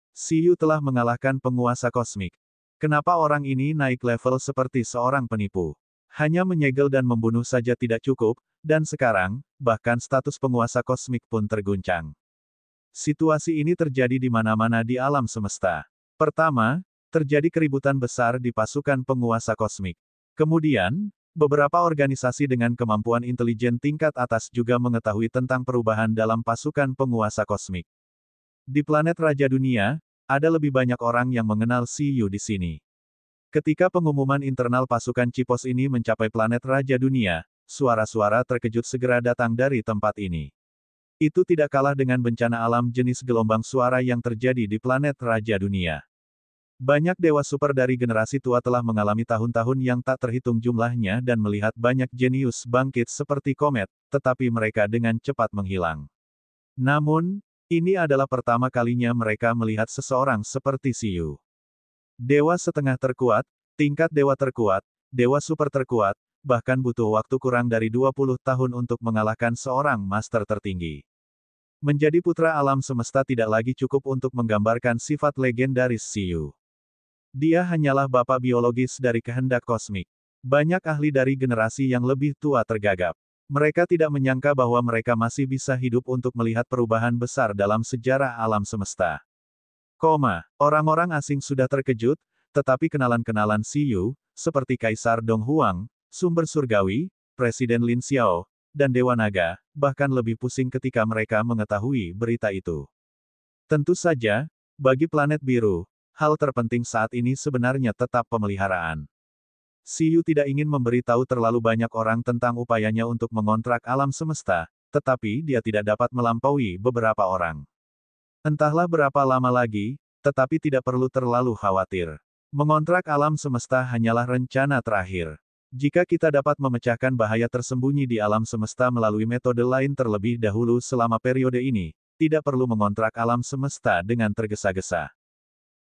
Siyu telah mengalahkan penguasa kosmik. Kenapa orang ini naik level seperti seorang penipu? Hanya menyegel dan membunuh saja tidak cukup, dan sekarang, bahkan status penguasa kosmik pun terguncang. Situasi ini terjadi di mana-mana di alam semesta. Pertama, terjadi keributan besar di pasukan penguasa kosmik. Kemudian, beberapa organisasi dengan kemampuan intelijen tingkat atas juga mengetahui tentang perubahan dalam pasukan penguasa kosmik. Di planet Raja Dunia, ada lebih banyak orang yang mengenal Siyu di sini. Ketika pengumuman internal pasukan Cipos ini mencapai planet Raja Dunia, suara-suara terkejut segera datang dari tempat ini. Itu tidak kalah dengan bencana alam jenis gelombang suara yang terjadi di planet Raja Dunia. Banyak dewa super dari generasi tua telah mengalami tahun-tahun yang tak terhitung jumlahnya dan melihat banyak jenius bangkit seperti komet, tetapi mereka dengan cepat menghilang. Namun, ini adalah pertama kalinya mereka melihat seseorang seperti Siyu. Dewa setengah terkuat, Tingkat dewa terkuat, dewa super terkuat, bahkan butuh waktu kurang dari 20 tahun untuk mengalahkan seorang master tertinggi. Menjadi putra alam semesta tidak lagi cukup untuk menggambarkan sifat legendaris Siyu. Dia hanyalah bapak biologis dari kehendak kosmik. Banyak ahli dari generasi yang lebih tua tergagap. Mereka tidak menyangka bahwa mereka masih bisa hidup untuk melihat perubahan besar dalam sejarah alam semesta. Orang-orang asing sudah terkejut, tetapi kenalan-kenalan Siyu, seperti Kaisar Dong Huang, sumber surgawi, Presiden Lin Xiao, dan Dewa Naga, bahkan lebih pusing ketika mereka mengetahui berita itu. Tentu saja, bagi planet biru, hal terpenting saat ini sebenarnya tetap pemeliharaan. Siyu tidak ingin memberitahu terlalu banyak orang tentang upayanya untuk mengontrak alam semesta, tetapi dia tidak dapat melampaui beberapa orang. Entahlah berapa lama lagi, tetapi tidak perlu terlalu khawatir. Mengontrak alam semesta hanyalah rencana terakhir. Jika kita dapat memecahkan bahaya tersembunyi di alam semesta melalui metode lain terlebih dahulu selama periode ini, tidak perlu mengontrak alam semesta dengan tergesa-gesa.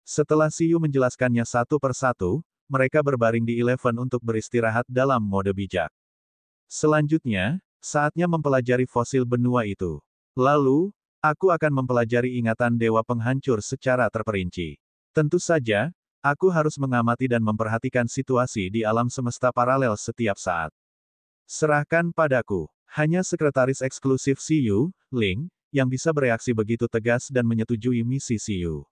Setelah Siyu menjelaskannya satu persatu, mereka berbaring di Eleven untuk beristirahat dalam mode bijak. Selanjutnya, saatnya mempelajari fosil benua itu. Lalu, aku akan mempelajari ingatan Dewa Penghancur secara terperinci. Tentu saja, aku harus mengamati dan memperhatikan situasi di alam semesta paralel setiap saat. Serahkan padaku. Hanya sekretaris eksklusif Siyu, Ling, yang bisa bereaksi begitu tegas dan menyetujui misi Siyu.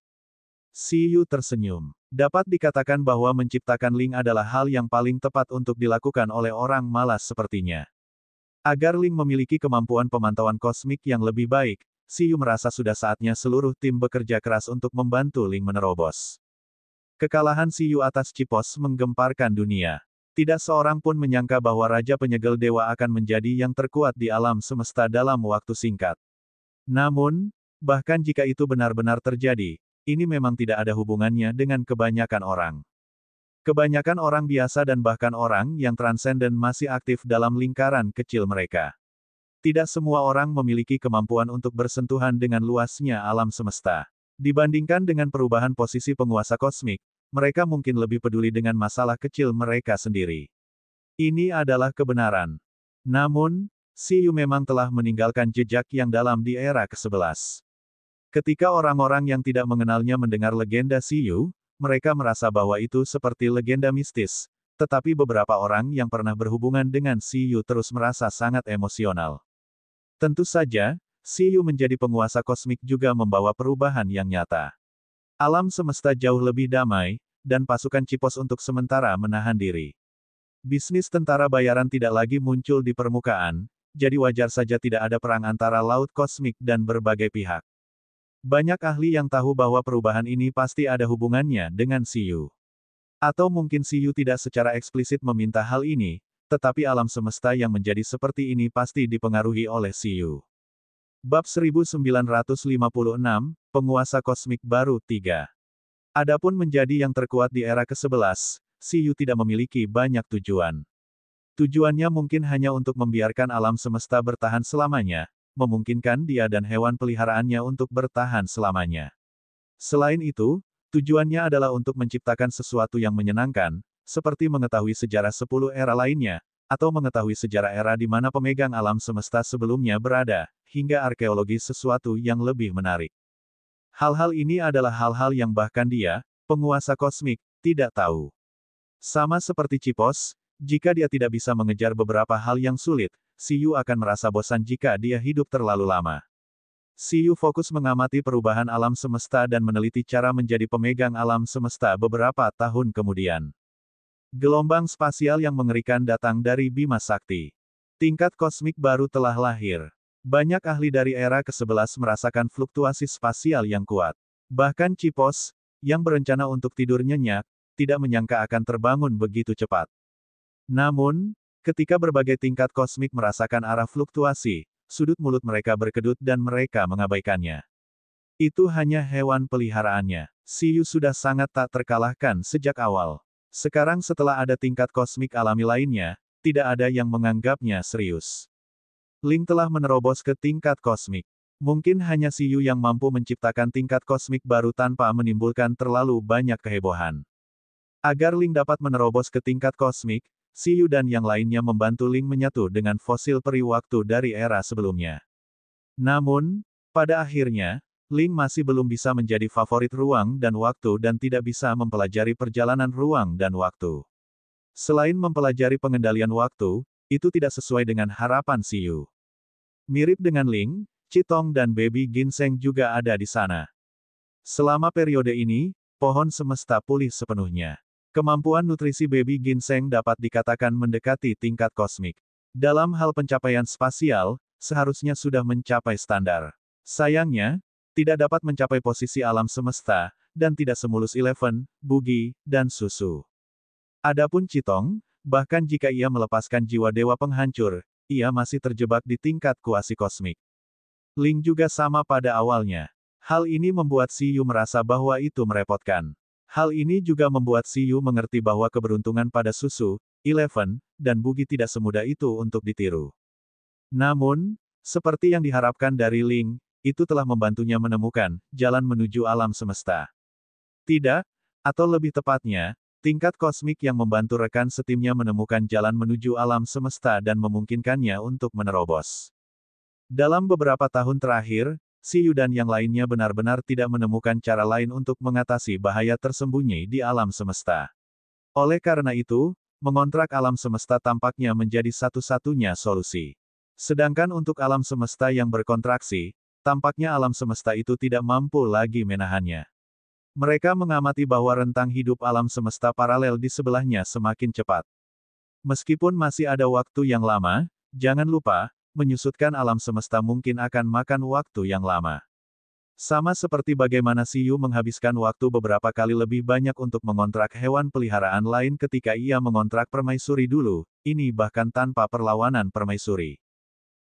Siyu tersenyum. Dapat dikatakan bahwa menciptakan Ling adalah hal yang paling tepat untuk dilakukan oleh orang malas sepertinya. Agar Ling memiliki kemampuan pemantauan kosmik yang lebih baik, Siyu merasa sudah saatnya seluruh tim bekerja keras untuk membantu Ling menerobos. Kekalahan Siyu atas Cipos menggemparkan dunia. Tidak seorang pun menyangka bahwa Raja Penyegel Dewa akan menjadi yang terkuat di alam semesta dalam waktu singkat. Namun, bahkan jika itu benar-benar terjadi, ini memang tidak ada hubungannya dengan kebanyakan orang. Kebanyakan orang biasa dan bahkan orang yang transenden masih aktif dalam lingkaran kecil mereka. Tidak semua orang memiliki kemampuan untuk bersentuhan dengan luasnya alam semesta. Dibandingkan dengan perubahan posisi penguasa kosmik, mereka mungkin lebih peduli dengan masalah kecil mereka sendiri. Ini adalah kebenaran. Namun, Siyu memang telah meninggalkan jejak yang dalam di era ke-11. Ketika orang-orang yang tidak mengenalnya mendengar legenda Siyu, mereka merasa bahwa itu seperti legenda mistis, tetapi beberapa orang yang pernah berhubungan dengan Siyu terus merasa sangat emosional. Tentu saja, Siyu menjadi penguasa kosmik juga membawa perubahan yang nyata. Alam semesta jauh lebih damai, dan pasukan Cipos untuk sementara menahan diri. Bisnis tentara bayaran tidak lagi muncul di permukaan, jadi wajar saja tidak ada perang antara laut kosmik dan berbagai pihak. Banyak ahli yang tahu bahwa perubahan ini pasti ada hubungannya dengan Siyu. Atau mungkin Siyu tidak secara eksplisit meminta hal ini, tetapi alam semesta yang menjadi seperti ini pasti dipengaruhi oleh Siyu. Bab 1956, Penguasa Kosmik Baru 3. Adapun menjadi yang terkuat di era ke-11, Siyu tidak memiliki banyak tujuan. Tujuannya mungkin hanya untuk membiarkan alam semesta bertahan selamanya, memungkinkan dia dan hewan peliharaannya untuk bertahan selamanya. Selain itu, tujuannya adalah untuk menciptakan sesuatu yang menyenangkan, seperti mengetahui sejarah 10 era lainnya, atau mengetahui sejarah era di mana pemegang alam semesta sebelumnya berada, hingga arkeologi sesuatu yang lebih menarik. Hal-hal ini adalah hal-hal yang bahkan dia, penguasa kosmik, tidak tahu. Sama seperti Cipos, jika dia tidak bisa mengejar beberapa hal yang sulit, Siyu akan merasa bosan jika dia hidup terlalu lama. Siyu fokus mengamati perubahan alam semesta dan meneliti cara menjadi pemegang alam semesta beberapa tahun kemudian. Gelombang spasial yang mengerikan datang dari Bima Sakti. Tingkat kosmik baru telah lahir. Banyak ahli dari era ke-11 merasakan fluktuasi spasial yang kuat. Bahkan Cipos, yang berencana untuk tidur nyenyak, tidak menyangka akan terbangun begitu cepat. Namun, ketika berbagai tingkat kosmik merasakan arah fluktuasi, sudut mulut mereka berkedut dan mereka mengabaikannya. Itu hanya hewan peliharaannya. Siyu sudah sangat tak terkalahkan sejak awal. Sekarang setelah ada tingkat kosmik alami lainnya, tidak ada yang menganggapnya serius. Ling telah menerobos ke tingkat kosmik. Mungkin hanya Siyu yang mampu menciptakan tingkat kosmik baru tanpa menimbulkan terlalu banyak kehebohan. Agar Ling dapat menerobos ke tingkat kosmik, Siyu dan yang lainnya membantu Ling menyatu dengan fosil peri waktu dari era sebelumnya. Namun, pada akhirnya, Ling masih belum bisa menjadi favorit ruang dan waktu dan tidak bisa mempelajari perjalanan ruang dan waktu. Selain mempelajari pengendalian waktu, itu tidak sesuai dengan harapan Siyu. Mirip dengan Ling, Chitong dan Baby Ginseng juga ada di sana. Selama periode ini, pohon semesta pulih sepenuhnya. Kemampuan nutrisi Baby Ginseng dapat dikatakan mendekati tingkat kosmik. Dalam hal pencapaian spasial, seharusnya sudah mencapai standar. Sayangnya, tidak dapat mencapai posisi alam semesta, dan tidak semulus Eleven, Bugi, dan Susu. Adapun Chitong, bahkan jika ia melepaskan jiwa dewa penghancur, ia masih terjebak di tingkat kuasi kosmik. Ling juga sama pada awalnya. Hal ini membuat Siyu merasa bahwa itu merepotkan. Hal ini juga membuat Siyu mengerti bahwa keberuntungan pada Susu, Eleven, dan Bugi tidak semudah itu untuk ditiru. Namun, seperti yang diharapkan dari Ling, itu telah membantunya menemukan jalan menuju alam semesta. Tidak, atau lebih tepatnya, tingkat kosmik yang membantu rekan setimnya menemukan jalan menuju alam semesta dan memungkinkannya untuk menerobos. Dalam beberapa tahun terakhir, Siyu dan yang lainnya benar-benar tidak menemukan cara lain untuk mengatasi bahaya tersembunyi di alam semesta. Oleh karena itu, mengontrak alam semesta tampaknya menjadi satu-satunya solusi. Sedangkan untuk alam semesta yang berkontraksi, tampaknya alam semesta itu tidak mampu lagi menahannya. Mereka mengamati bahwa rentang hidup alam semesta paralel di sebelahnya semakin cepat. Meskipun masih ada waktu yang lama, jangan lupa, menyusutkan alam semesta mungkin akan makan waktu yang lama. Sama seperti bagaimana Siyu menghabiskan waktu beberapa kali lebih banyak untuk mengontrak hewan peliharaan lain ketika ia mengontrak permaisuri dulu, ini bahkan tanpa perlawanan permaisuri.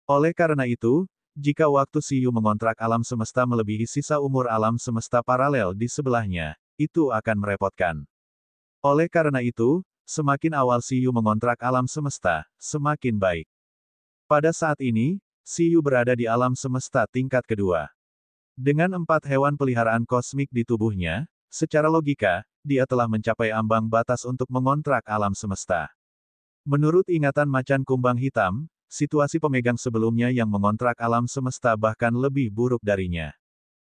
Oleh karena itu, jika waktu Siyu mengontrak alam semesta melebihi sisa umur alam semesta paralel di sebelahnya, itu akan merepotkan. Oleh karena itu, semakin awal Siyu mengontrak alam semesta, semakin baik. Pada saat ini, Siyu berada di alam semesta tingkat kedua. Dengan 4 hewan peliharaan kosmik di tubuhnya, secara logika, dia telah mencapai ambang batas untuk mengontrak alam semesta. Menurut ingatan macan kumbang hitam, situasi pemegang sebelumnya yang mengontrak alam semesta bahkan lebih buruk darinya.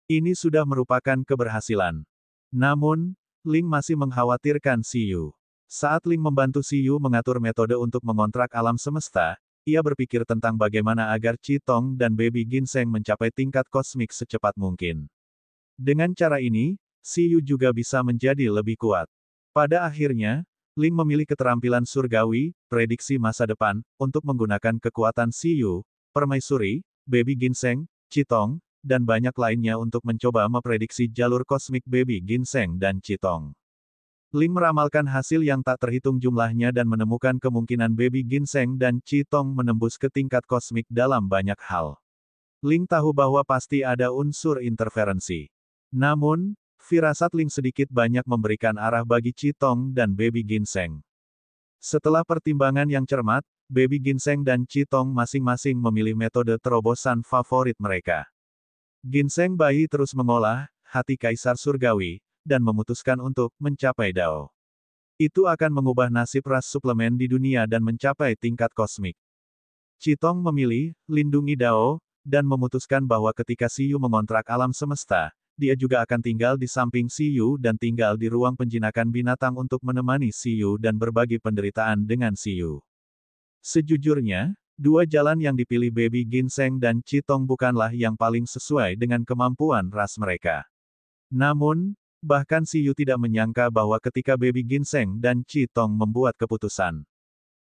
Ini sudah merupakan keberhasilan. Namun, Ling masih mengkhawatirkan Siyu. Saat Ling membantu Siyu mengatur metode untuk mengontrak alam semesta, ia berpikir tentang bagaimana agar Chitong dan Baby Ginseng mencapai tingkat kosmik secepat mungkin. Dengan cara ini, Siyu juga bisa menjadi lebih kuat. Pada akhirnya, Ling memilih keterampilan surgawi, prediksi masa depan, untuk menggunakan kekuatan Siyu, permaisuri, Baby Ginseng, Chitong, dan banyak lainnya untuk mencoba memprediksi jalur kosmik Baby Ginseng dan Chitong. Ling meramalkan hasil yang tak terhitung jumlahnya dan menemukan kemungkinan Baby Ginseng dan Chitong menembus ke tingkat kosmik dalam banyak hal. Ling tahu bahwa pasti ada unsur interferensi. Namun, firasat Ling sedikit banyak memberikan arah bagi Chitong dan Baby Ginseng. Setelah pertimbangan yang cermat, Baby Ginseng dan Chitong masing-masing memilih metode terobosan favorit mereka. Ginseng bayi terus mengolah hati Kaisar Surgawi, dan memutuskan untuk mencapai Dao. Itu akan mengubah nasib ras suplemen di dunia dan mencapai tingkat kosmik. Chitong memilih lindungi Dao, dan memutuskan bahwa ketika Siyu mengontrak alam semesta, dia juga akan tinggal di samping Siyu dan tinggal di ruang penjinakan binatang untuk menemani Siyu dan berbagi penderitaan dengan Siyu. Sejujurnya, dua jalan yang dipilih Baby Ginseng dan Chitong bukanlah yang paling sesuai dengan kemampuan ras mereka. Namun, bahkan Siyu tidak menyangka bahwa ketika Baby Ginseng dan Chitong membuat keputusan,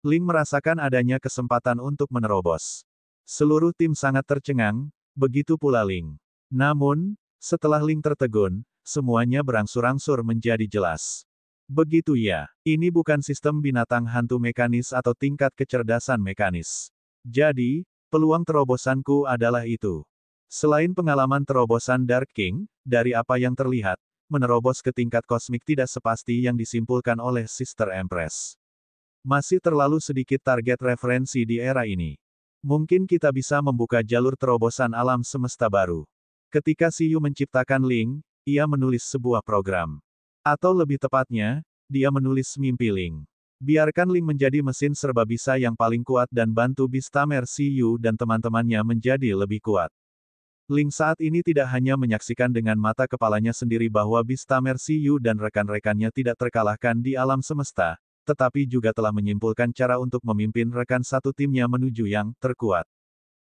Ling merasakan adanya kesempatan untuk menerobos. Seluruh tim sangat tercengang, begitu pula Ling. Namun, setelah Ling tertegun, semuanya berangsur-angsur menjadi jelas. Begitu ya, ini bukan sistem binatang hantu mekanis atau tingkat kecerdasan mekanis. Jadi, peluang terobosanku adalah itu. Selain pengalaman terobosan Dark King, dari apa yang terlihat, menerobos ke tingkat kosmik tidak sepasti yang disimpulkan oleh Sister Empress. Masih terlalu sedikit target referensi di era ini. Mungkin kita bisa membuka jalur terobosan alam semesta baru. Ketika Siyu menciptakan Ling, ia menulis sebuah program. Atau lebih tepatnya, dia menulis mimpi Ling. Biarkan Ling menjadi mesin serba bisa yang paling kuat dan bantu Beastamer Siyu dan teman-temannya menjadi lebih kuat. Ling saat ini tidak hanya menyaksikan dengan mata kepalanya sendiri bahwa Beastamer Siyu dan rekan-rekannya tidak terkalahkan di alam semesta, tetapi juga telah menyimpulkan cara untuk memimpin rekan satu timnya menuju yang terkuat.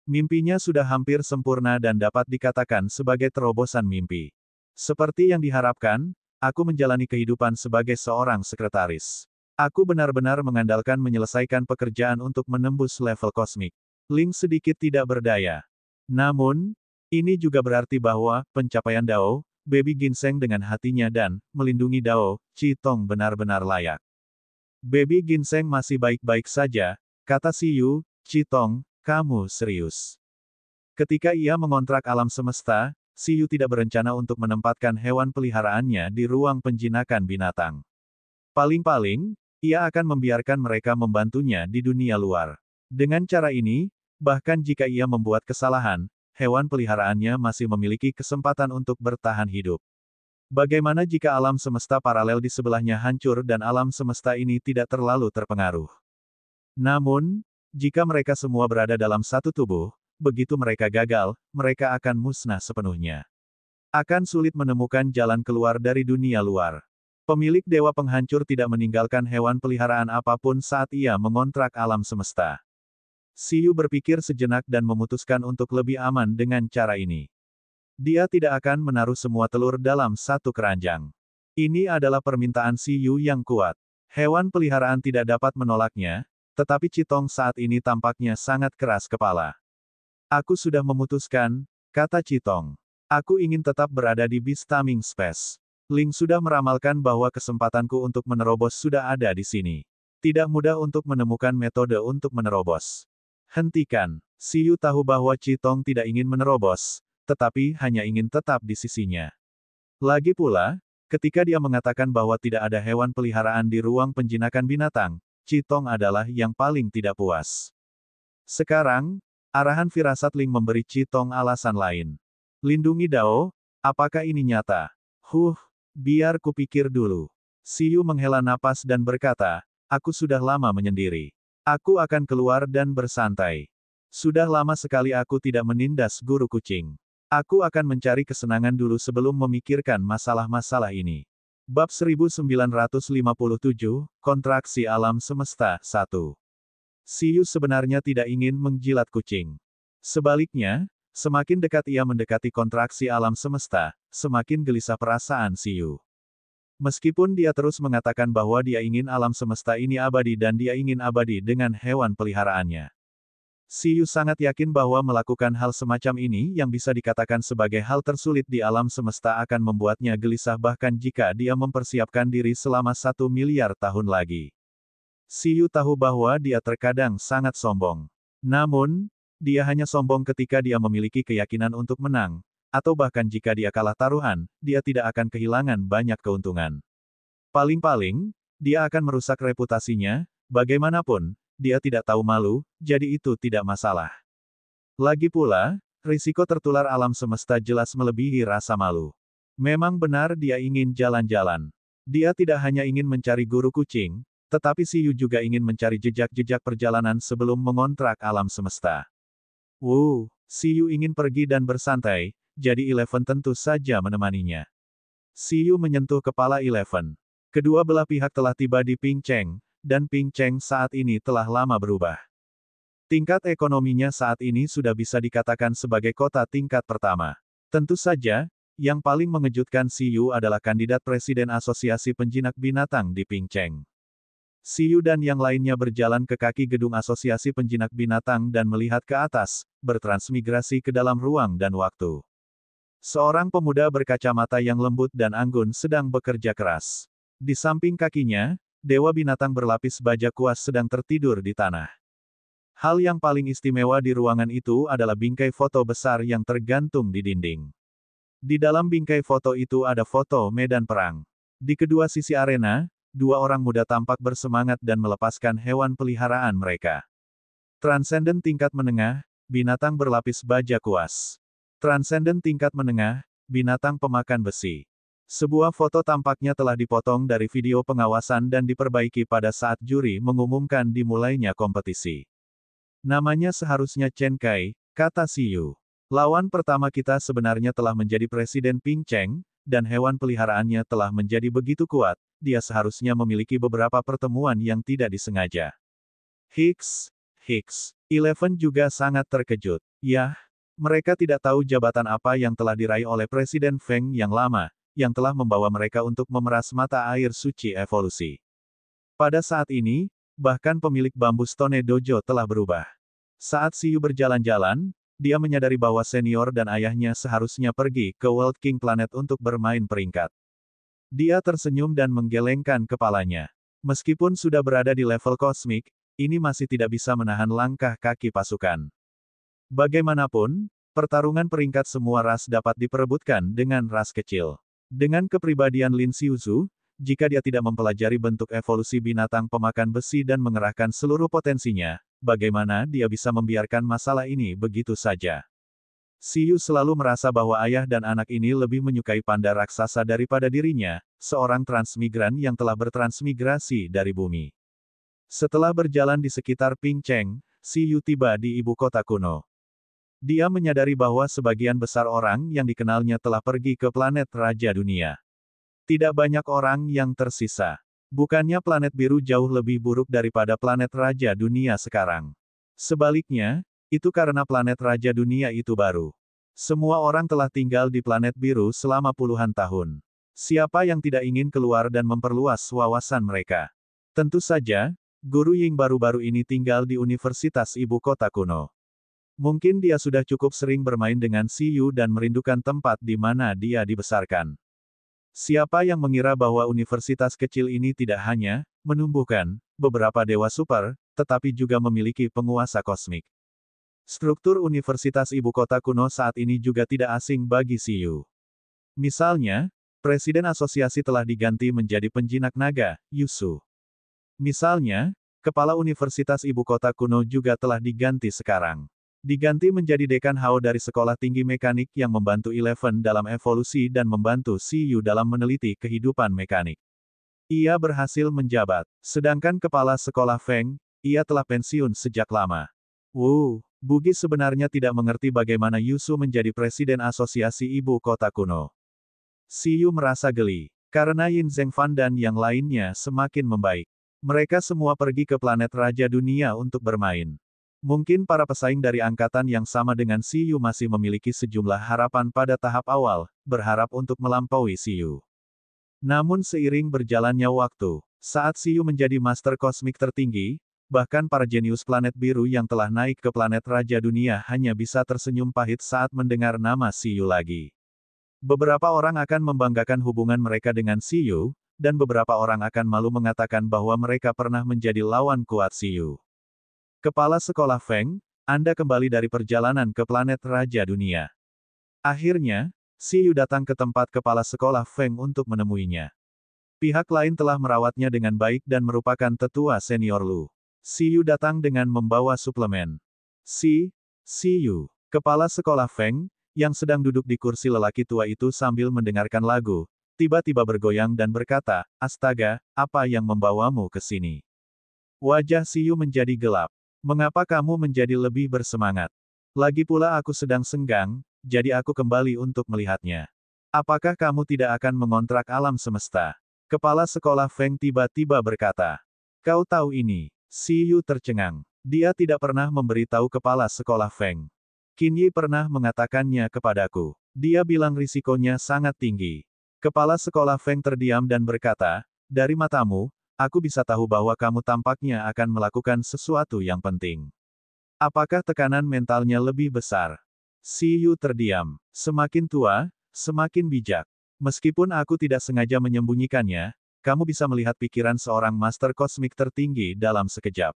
Mimpinya sudah hampir sempurna dan dapat dikatakan sebagai terobosan mimpi. Seperti yang diharapkan, aku menjalani kehidupan sebagai seorang sekretaris. Aku benar-benar mengandalkan menyelesaikan pekerjaan untuk menembus level kosmik. Ling sedikit tidak berdaya. Namun, ini juga berarti bahwa pencapaian Dao, Baby Ginseng dengan hatinya dan melindungi Dao, Qitong benar-benar layak. Baby Ginseng masih baik-baik saja, kata Siyu. Qitong, kamu serius. Ketika ia mengontrak alam semesta, Siyu tidak berencana untuk menempatkan hewan peliharaannya di ruang penjinakan binatang. Paling-paling, ia akan membiarkan mereka membantunya di dunia luar. Dengan cara ini, bahkan jika ia membuat kesalahan, hewan peliharaannya masih memiliki kesempatan untuk bertahan hidup. Bagaimana jika alam semesta paralel di sebelahnya hancur dan alam semesta ini tidak terlalu terpengaruh? Namun, jika mereka semua berada dalam satu tubuh, begitu mereka gagal, mereka akan musnah sepenuhnya. Akan sulit menemukan jalan keluar dari dunia luar. Pemilik Dewa Penghancur tidak meninggalkan hewan peliharaan apapun saat ia mengontrak alam semesta. Siyu berpikir sejenak dan memutuskan untuk lebih aman dengan cara ini. Dia tidak akan menaruh semua telur dalam satu keranjang. Ini adalah permintaan Siyu yang kuat. Hewan peliharaan tidak dapat menolaknya, tetapi Qitong saat ini tampaknya sangat keras kepala. Aku sudah memutuskan, kata Qitong. Aku ingin tetap berada di Beastaming Space. Ling sudah meramalkan bahwa kesempatanku untuk menerobos sudah ada di sini. Tidak mudah untuk menemukan metode untuk menerobos. Hentikan. Siyu tahu bahwa Qitong tidak ingin menerobos, tetapi hanya ingin tetap di sisinya. Lagi pula, ketika dia mengatakan bahwa tidak ada hewan peliharaan di ruang penjinakan binatang, Qitong adalah yang paling tidak puas. Sekarang, arahan firasat Ling memberi Qitong alasan lain. Lindungi Dao, apakah ini nyata? Biar kupikir dulu. Siyu menghela napas dan berkata, aku sudah lama menyendiri. Aku akan keluar dan bersantai. Sudah lama sekali aku tidak menindas guru kucing. Aku akan mencari kesenangan dulu sebelum memikirkan masalah-masalah ini. Bab 1957, Kontraksi Alam Semesta 1. Siyu sebenarnya tidak ingin menjilat kucing. Sebaliknya, semakin dekat ia mendekati kontraksi alam semesta, semakin gelisah perasaan Siyu. Meskipun dia terus mengatakan bahwa dia ingin alam semesta ini abadi dan dia ingin abadi dengan hewan peliharaannya. Siyu sangat yakin bahwa melakukan hal semacam ini yang bisa dikatakan sebagai hal tersulit di alam semesta akan membuatnya gelisah bahkan jika dia mempersiapkan diri selama 1 miliar tahun lagi. Siyu tahu bahwa dia terkadang sangat sombong. Namun, dia hanya sombong ketika dia memiliki keyakinan untuk menang, atau bahkan jika dia kalah taruhan, dia tidak akan kehilangan banyak keuntungan. Paling-paling, dia akan merusak reputasinya, bagaimanapun, dia tidak tahu malu, jadi itu tidak masalah. Lagi pula, risiko tertular alam semesta jelas melebihi rasa malu. Memang benar dia ingin jalan-jalan. Dia tidak hanya ingin mencari guru kucing, tetapi Siyu juga ingin mencari jejak-jejak perjalanan sebelum mengontrak alam semesta. Siyu ingin pergi dan bersantai, jadi Eleven tentu saja menemaninya. Siyu menyentuh kepala Eleven. Kedua belah pihak telah tiba di Ping Cheng, dan Ping Cheng saat ini telah lama berubah. Tingkat ekonominya saat ini sudah bisa dikatakan sebagai kota tingkat pertama. Tentu saja, yang paling mengejutkan Siyu adalah kandidat presiden Asosiasi Penjinak Binatang di Ping Cheng. Siyu dan yang lainnya berjalan ke kaki gedung Asosiasi Penjinak Binatang dan melihat ke atas, bertransmigrasi ke dalam ruang dan waktu. Seorang pemuda berkacamata yang lembut dan anggun sedang bekerja keras. Di samping kakinya, Dewa Binatang berlapis baja kuas sedang tertidur di tanah. Hal yang paling istimewa di ruangan itu adalah bingkai foto besar yang tergantung di dinding. Di dalam bingkai foto itu ada foto medan perang. Di kedua sisi arena, dua orang muda tampak bersemangat dan melepaskan hewan peliharaan mereka. Transenden tingkat menengah, binatang berlapis baja kuas. Transenden tingkat menengah, binatang pemakan besi. Sebuah foto tampaknya telah dipotong dari video pengawasan dan diperbaiki pada saat juri mengumumkan dimulainya kompetisi. Namanya seharusnya Chen Kai, kata Siyu. Lawan pertama kita sebenarnya telah menjadi Presiden Ping Cheng, dan hewan peliharaannya telah menjadi begitu kuat, dia seharusnya memiliki beberapa pertemuan yang tidak disengaja. Hicks. Eleven juga sangat terkejut. Yah, mereka tidak tahu jabatan apa yang telah diraih oleh Presiden Feng yang lama, yang telah membawa mereka untuk memeras mata air suci evolusi. Pada saat ini, bahkan pemilik Bambu Stone Dojo telah berubah. Saat Siyu berjalan-jalan, dia menyadari bahwa senior dan ayahnya seharusnya pergi ke World King Planet untuk bermain peringkat. Dia tersenyum dan menggelengkan kepalanya. Meskipun sudah berada di level kosmik, ini masih tidak bisa menahan langkah kaki pasukan. Bagaimanapun, pertarungan peringkat semua ras dapat diperebutkan dengan ras kecil. Dengan kepribadian Lin Xiuzu, jika dia tidak mempelajari bentuk evolusi binatang pemakan besi dan mengerahkan seluruh potensinya, bagaimana dia bisa membiarkan masalah ini begitu saja? Siyu selalu merasa bahwa ayah dan anak ini lebih menyukai panda raksasa daripada dirinya, seorang transmigran yang telah bertransmigrasi dari bumi. Setelah berjalan di sekitar Ping Cheng, Siyu tiba di ibu kota kuno. Dia menyadari bahwa sebagian besar orang yang dikenalnya telah pergi ke planet Raja Dunia. Tidak banyak orang yang tersisa. Bukannya planet biru jauh lebih buruk daripada planet Raja Dunia sekarang. Sebaliknya, itu karena planet Raja Dunia itu baru. Semua orang telah tinggal di planet biru selama puluhan tahun. Siapa yang tidak ingin keluar dan memperluas wawasan mereka? Tentu saja, Guru Ying baru-baru ini tinggal di Universitas Ibu Kota Kuno. Mungkin dia sudah cukup sering bermain dengan Siyu dan merindukan tempat di mana dia dibesarkan. Siapa yang mengira bahwa universitas kecil ini tidak hanya menumbuhkan beberapa dewa super, tetapi juga memiliki penguasa kosmik. Struktur Universitas Ibu Kota Kuno saat ini juga tidak asing bagi Siyu. Misalnya, Presiden Asosiasi telah diganti menjadi penjinak naga, Yusu. Misalnya, Kepala Universitas Ibu Kota Kuno juga telah diganti sekarang. Diganti menjadi Dekan Hao dari Sekolah Tinggi Mekanik yang membantu Eleven dalam evolusi dan membantu Siyu dalam meneliti kehidupan mekanik. Ia berhasil menjabat. Sedangkan Kepala Sekolah Feng, ia telah pensiun sejak lama. Bugis sebenarnya tidak mengerti bagaimana Yusu menjadi Presiden Asosiasi Ibu Kota Kuno. Siyu merasa geli, karena Yin Zhengfan dan yang lainnya semakin membaik. Mereka semua pergi ke planet Raja Dunia untuk bermain. Mungkin para pesaing dari angkatan yang sama dengan Siyu masih memiliki sejumlah harapan pada tahap awal, berharap untuk melampaui Siyu. Namun seiring berjalannya waktu, saat Siyu menjadi Master Kosmik tertinggi, bahkan para jenius planet biru yang telah naik ke planet Raja Dunia hanya bisa tersenyum pahit saat mendengar nama Siyu lagi. Beberapa orang akan membanggakan hubungan mereka dengan Siyu, dan beberapa orang akan malu mengatakan bahwa mereka pernah menjadi lawan kuat Siyu. Kepala Sekolah Feng, Anda kembali dari perjalanan ke planet Raja Dunia. Akhirnya, Siyu datang ke tempat Kepala Sekolah Feng untuk menemuinya. Pihak lain telah merawatnya dengan baik dan merupakan tetua senior Lu. Siyu datang dengan membawa suplemen. Siyu, Kepala Sekolah Feng, yang sedang duduk di kursi lelaki tua itu sambil mendengarkan lagu, tiba-tiba bergoyang dan berkata, "Astaga, apa yang membawamu ke sini?" Wajah Siyu menjadi gelap. "Mengapa kamu menjadi lebih bersemangat? Lagi pula aku sedang senggang, jadi aku kembali untuk melihatnya. Apakah kamu tidak akan mengontrak alam semesta?" Kepala Sekolah Feng tiba-tiba berkata. "Kau tahu ini?" Siyu tercengang. Dia tidak pernah memberitahu Kepala Sekolah Feng. Qin Yi pernah mengatakannya kepadaku. Dia bilang risikonya sangat tinggi. Kepala Sekolah Feng terdiam dan berkata, "Dari matamu, aku bisa tahu bahwa kamu tampaknya akan melakukan sesuatu yang penting. Apakah tekanan mentalnya lebih besar?" Siyu terdiam. Semakin tua, semakin bijak. Meskipun aku tidak sengaja menyembunyikannya, kamu bisa melihat pikiran seorang master kosmik tertinggi dalam sekejap.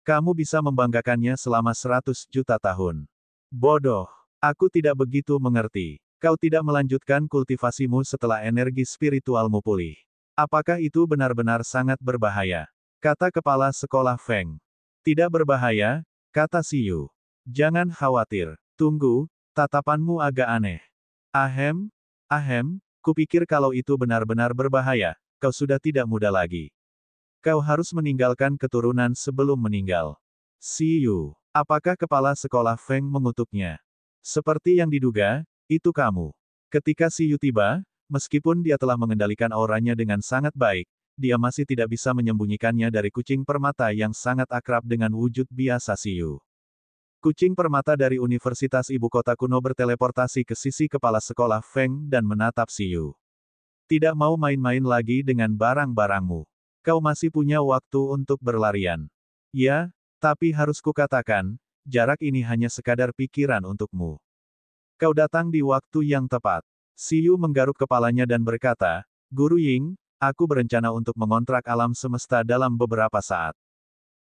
Kamu bisa membanggakannya selama 100 juta tahun. Bodoh. Aku tidak begitu mengerti. Kau tidak melanjutkan kultivasimu setelah energi spiritualmu pulih. Apakah itu benar-benar sangat berbahaya? Kata Kepala Sekolah Feng. Tidak berbahaya, kata Siyu. Jangan khawatir. Tunggu, tatapanmu agak aneh. Ahem, Kupikir kalau itu benar-benar berbahaya, kau sudah tidak muda lagi. Kau harus meninggalkan keturunan sebelum meninggal. See you. Apakah kepala sekolah Feng mengutuknya? Seperti yang diduga, itu kamu. Ketika Si Yu tiba, meskipun dia telah mengendalikan auranya dengan sangat baik, dia masih tidak bisa menyembunyikannya dari kucing permata yang sangat akrab dengan wujud biasa Si Yu. Kucing permata dari Universitas Ibu Kota Kuno berteleportasi ke sisi kepala sekolah Feng dan menatap Si Yu. Tidak mau main-main lagi dengan barang-barangmu. Kau masih punya waktu untuk berlarian. Ya, tapi harus kukatakan, jarak ini hanya sekadar pikiran untukmu. Kau datang di waktu yang tepat. Si Yu menggaruk kepalanya dan berkata, Guru Ying, aku berencana untuk mengontrak alam semesta dalam beberapa saat.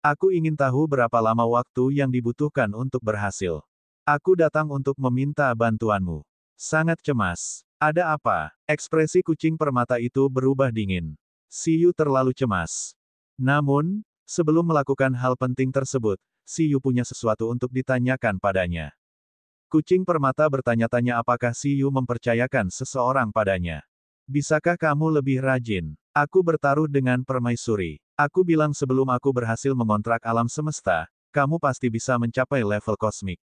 Aku ingin tahu berapa lama waktu yang dibutuhkan untuk berhasil. Aku datang untuk meminta bantuanmu. Sangat cemas. Ada apa? Ekspresi kucing permata itu berubah dingin. Si Yu terlalu cemas. Namun, sebelum melakukan hal penting tersebut, Si Yu punya sesuatu untuk ditanyakan padanya. Kucing permata bertanya-tanya apakah Si Yu mempercayakan seseorang padanya. Bisakah kamu lebih rajin? Aku bertaruh dengan permaisuri. Aku bilang sebelum aku berhasil mengontrak alam semesta, kamu pasti bisa mencapai level kosmik.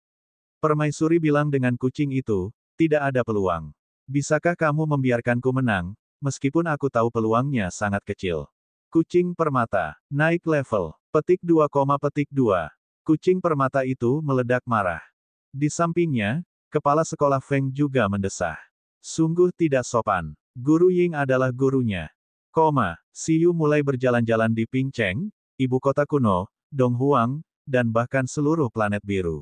Permaisuri bilang dengan kucing itu, tidak ada peluang. Bisakah kamu membiarkanku menang? Meskipun aku tahu peluangnya sangat kecil. Kucing permata. Naik level. Petik 2, petik 2. Kucing permata itu meledak marah. Di sampingnya, kepala sekolah Feng juga mendesah. Sungguh tidak sopan. Guru Ying adalah gurunya. Si Yu mulai berjalan-jalan di Pingcheng, ibu kota kuno, Donghuang, dan bahkan seluruh planet biru.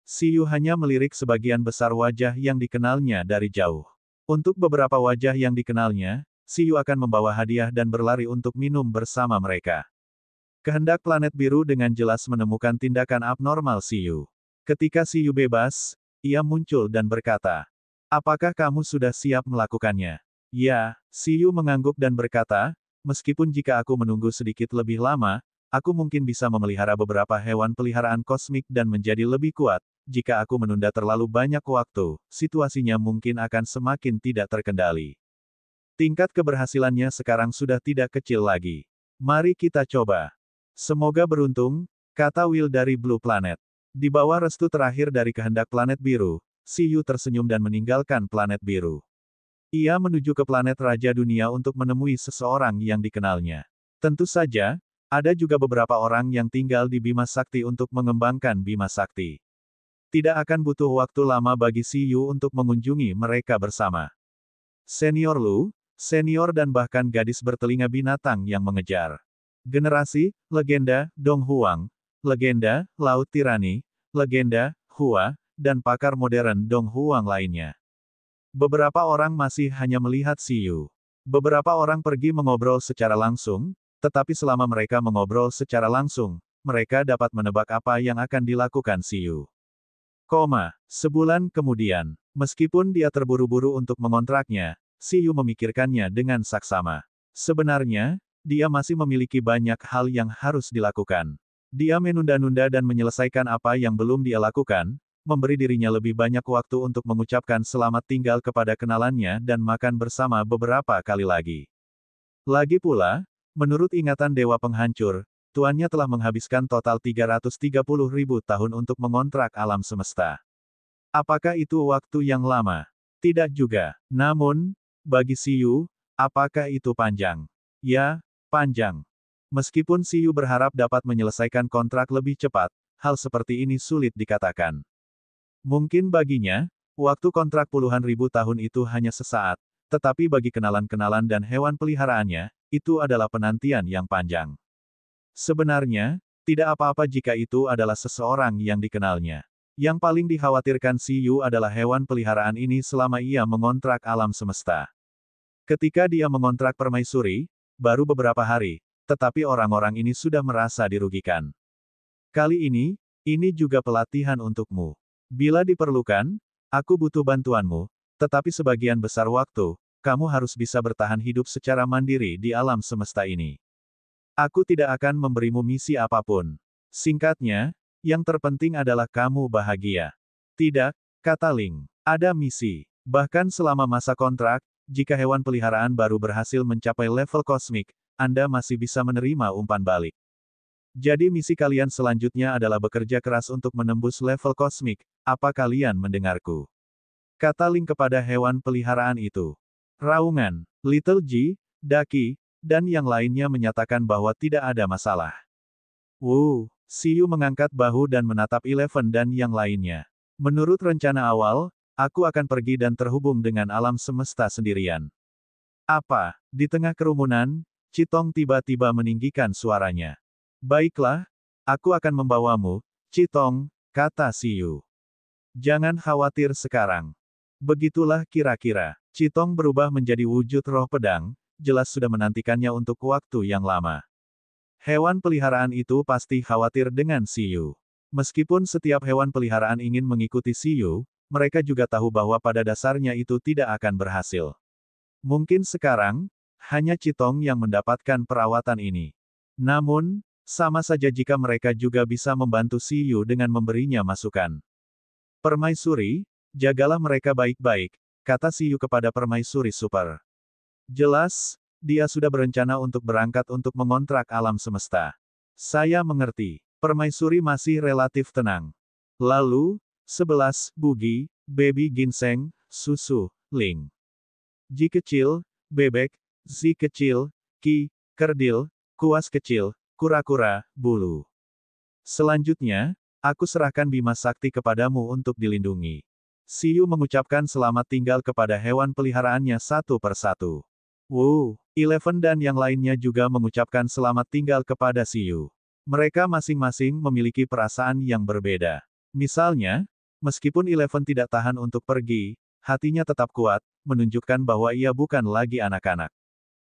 Si Yu hanya melirik sebagian besar wajah yang dikenalnya dari jauh. Untuk beberapa wajah yang dikenalnya, Si Yu akan membawa hadiah dan berlari untuk minum bersama mereka. Kehendak planet biru dengan jelas menemukan tindakan abnormal Si Yu. Ketika Si Yu bebas, ia muncul dan berkata, apakah kamu sudah siap melakukannya? Ya, Si Yu mengangguk dan berkata, meskipun jika aku menunggu sedikit lebih lama, aku mungkin bisa memelihara beberapa hewan peliharaan kosmik dan menjadi lebih kuat. Jika aku menunda terlalu banyak waktu, situasinya mungkin akan semakin tidak terkendali. Tingkat keberhasilannya sekarang sudah tidak kecil lagi. Mari kita coba. Semoga beruntung, kata Will dari Blue Planet. Di bawah restu terakhir dari kehendak planet biru, Si Yu tersenyum dan meninggalkan planet biru. Ia menuju ke planet Raja Dunia untuk menemui seseorang yang dikenalnya. Tentu saja, ada juga beberapa orang yang tinggal di Bima Sakti untuk mengembangkan Bima Sakti. Tidak akan butuh waktu lama bagi Si Yu untuk mengunjungi mereka bersama. Senior Lu, senior dan bahkan gadis bertelinga binatang yang mengejar. Generasi, legenda, Donghuang, legenda, Laut Tirani, legenda, Hua, dan pakar modern Donghuang lainnya. Beberapa orang masih hanya melihat Si Yu. Beberapa orang pergi mengobrol secara langsung, tetapi selama mereka mengobrol secara langsung, mereka dapat menebak apa yang akan dilakukan Si Yu. Sebulan kemudian, meskipun dia terburu-buru untuk mengontraknya, Si Yu memikirkannya dengan saksama. Sebenarnya, dia masih memiliki banyak hal yang harus dilakukan. Dia menunda-nunda dan menyelesaikan apa yang belum dia lakukan, memberi dirinya lebih banyak waktu untuk mengucapkan selamat tinggal kepada kenalannya dan makan bersama beberapa kali lagi. Lagi pula, menurut ingatan Dewa Penghancur, tuannya telah menghabiskan total 330.000 tahun untuk mengontrak alam semesta. Apakah itu waktu yang lama? Tidak juga. Namun, bagi Si Yu, apakah itu panjang? Ya, panjang. Meskipun Si Yu berharap dapat menyelesaikan kontrak lebih cepat, hal seperti ini sulit dikatakan. Mungkin baginya, waktu kontrak puluhan ribu tahun itu hanya sesaat, tetapi bagi kenalan-kenalan dan hewan peliharaannya, itu adalah penantian yang panjang. Sebenarnya, tidak apa-apa jika itu adalah seseorang yang dikenalnya. Yang paling dikhawatirkan Si Yu adalah hewan peliharaan ini selama ia mengontrak alam semesta. Ketika dia mengontrak permaisuri, baru beberapa hari, tetapi orang-orang ini sudah merasa dirugikan. Kali ini juga pelatihan untukmu. Bila diperlukan, aku butuh bantuanmu, tetapi sebagian besar waktu, kamu harus bisa bertahan hidup secara mandiri di alam semesta ini. Aku tidak akan memberimu misi apapun. Singkatnya, yang terpenting adalah kamu bahagia. Tidak, kata Ling. Ada misi. Bahkan selama masa kontrak, jika hewan peliharaan baru berhasil mencapai level kosmik, Anda masih bisa menerima umpan balik. Jadi misi kalian selanjutnya adalah bekerja keras untuk menembus level kosmik. Apa kalian mendengarku? Kata Link kepada hewan peliharaan itu. Raungan, Little G, Ducky, dan yang lainnya menyatakan bahwa tidak ada masalah. Siyu mengangkat bahu dan menatap Eleven dan yang lainnya. Menurut rencana awal, aku akan pergi dan terhubung dengan alam semesta sendirian. Apa? Di tengah kerumunan, Chitong tiba-tiba meninggikan suaranya. Baiklah, aku akan membawamu, Chitong, kata Siyu. Jangan khawatir sekarang. Begitulah kira-kira. Chitong berubah menjadi wujud roh pedang, jelas sudah menantikannya untuk waktu yang lama. Hewan peliharaan itu pasti khawatir dengan Siyu. Meskipun setiap hewan peliharaan ingin mengikuti Siyu, mereka juga tahu bahwa pada dasarnya itu tidak akan berhasil. Mungkin sekarang, hanya Chitong yang mendapatkan perawatan ini. Namun, sama saja jika mereka juga bisa membantu Siyu dengan memberinya masukan. Permaisuri, jagalah mereka baik-baik, kata Siyu kepada Permaisuri Super. Jelas, dia sudah berencana untuk berangkat untuk mengontrak alam semesta. Saya mengerti. Permaisuri masih relatif tenang. Lalu, 11, Bugi, Baby Ginseng, Susu, Ling. Ji kecil, Bebek, Zi kecil, Ki, Kerdil, Kuas kecil, Kura-kura, Bulu. Selanjutnya, aku serahkan Bima Sakti kepadamu untuk dilindungi. Siyu mengucapkan selamat tinggal kepada hewan peliharaannya satu persatu. Eleven dan yang lainnya juga mengucapkan selamat tinggal kepada Siyu. Mereka masing-masing memiliki perasaan yang berbeda. Misalnya, meskipun Eleven tidak tahan untuk pergi, hatinya tetap kuat, menunjukkan bahwa ia bukan lagi anak-anak.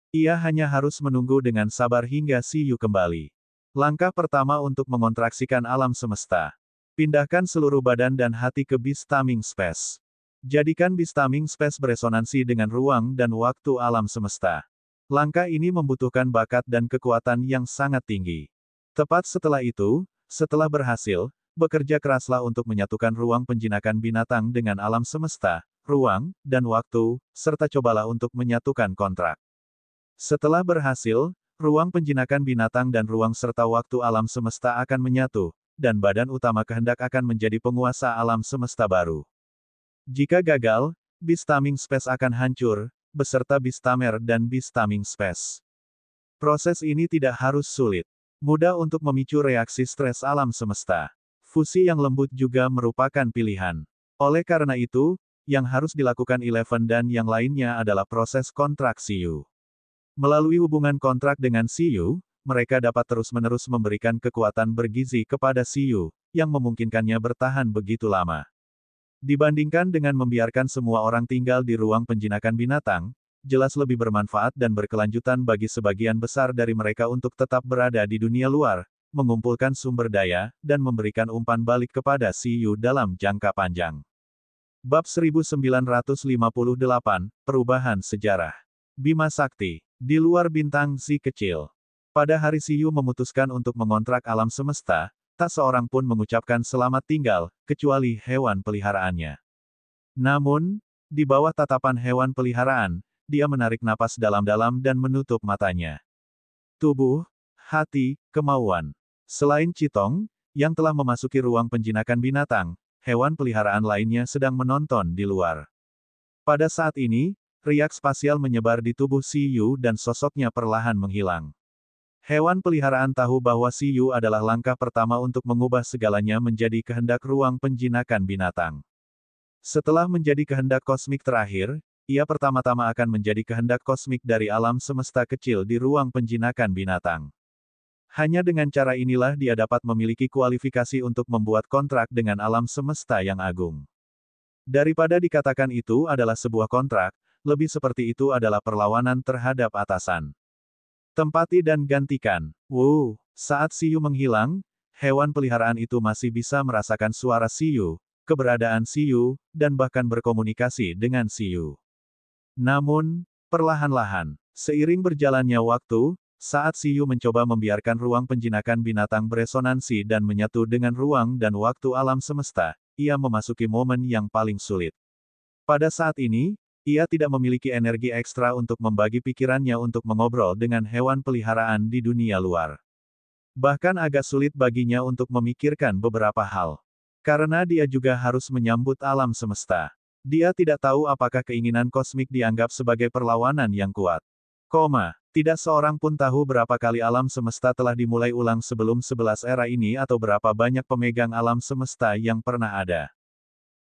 Ia hanya harus menunggu dengan sabar hingga Siyu kembali. Langkah pertama untuk mengontraksikan alam semesta. Pindahkan seluruh badan dan hati ke Beastaming Space. Jadikan Beastaming Space beresonansi dengan ruang dan waktu alam semesta. Langkah ini membutuhkan bakat dan kekuatan yang sangat tinggi. Tepat setelah itu, setelah berhasil, bekerja keraslah untuk menyatukan ruang penjinakan binatang dengan alam semesta, ruang, dan waktu, serta cobalah untuk menyatukan kontrak. Setelah berhasil, ruang penjinakan binatang dan ruang serta waktu alam semesta akan menyatu, dan badan utama kehendak akan menjadi penguasa alam semesta baru. Jika gagal, Beastaming Space akan hancur, beserta Beastamer dan Beastaming Space. Proses ini tidak harus sulit. Mudah untuk memicu reaksi stres alam semesta. Fusi yang lembut juga merupakan pilihan. Oleh karena itu, yang harus dilakukan Eleven dan yang lainnya adalah proses kontrak Siyu. Melalui hubungan kontrak dengan Siyu, mereka dapat terus-menerus memberikan kekuatan bergizi kepada Siyu, yang memungkinkannya bertahan begitu lama. Dibandingkan dengan membiarkan semua orang tinggal di ruang penjinakan binatang, jelas lebih bermanfaat dan berkelanjutan bagi sebagian besar dari mereka untuk tetap berada di dunia luar, mengumpulkan sumber daya, dan memberikan umpan balik kepada Siyu dalam jangka panjang. Bab 1958, Perubahan Sejarah. Bima Sakti. Di luar bintang Si kecil. Pada hari Siyu memutuskan untuk mengontrak alam semesta, tak seorang pun mengucapkan selamat tinggal, kecuali hewan peliharaannya. Namun, di bawah tatapan hewan peliharaan, dia menarik napas dalam-dalam dan menutup matanya. Tubuh, hati, kemauan. Selain Chitong, yang telah memasuki ruang penjinakan binatang, hewan peliharaan lainnya sedang menonton di luar. Pada saat ini, riak spasial menyebar di tubuh Siyu dan sosoknya perlahan menghilang. Hewan peliharaan tahu bahwa Siyu adalah langkah pertama untuk mengubah segalanya menjadi kehendak ruang penjinakan binatang. Setelah menjadi kehendak kosmik terakhir, ia pertama-tama akan menjadi kehendak kosmik dari alam semesta kecil di ruang penjinakan binatang. Hanya dengan cara inilah dia dapat memiliki kualifikasi untuk membuat kontrak dengan alam semesta yang agung. Daripada dikatakan itu adalah sebuah kontrak, lebih seperti itu adalah perlawanan terhadap atasan. Tempati dan gantikan. Saat Siyu menghilang, hewan peliharaan itu masih bisa merasakan suara Siyu, keberadaan Siyu, dan bahkan berkomunikasi dengan Siyu. Namun, perlahan-lahan, seiring berjalannya waktu, saat Siyu mencoba membiarkan ruang penjinakan binatang beresonansi dan menyatu dengan ruang dan waktu alam semesta, ia memasuki momen yang paling sulit. Pada saat ini, Ia tidak memiliki energi ekstra untuk membagi pikirannya untuk mengobrol dengan hewan peliharaan di dunia luar. Bahkan agak sulit baginya untuk memikirkan beberapa hal. Karena dia juga harus menyambut alam semesta. Dia tidak tahu apakah keinginan kosmik dianggap sebagai perlawanan yang kuat. Tidak seorang pun tahu berapa kali alam semesta telah dimulai ulang sebelum 11 era ini atau berapa banyak pemegang alam semesta yang pernah ada.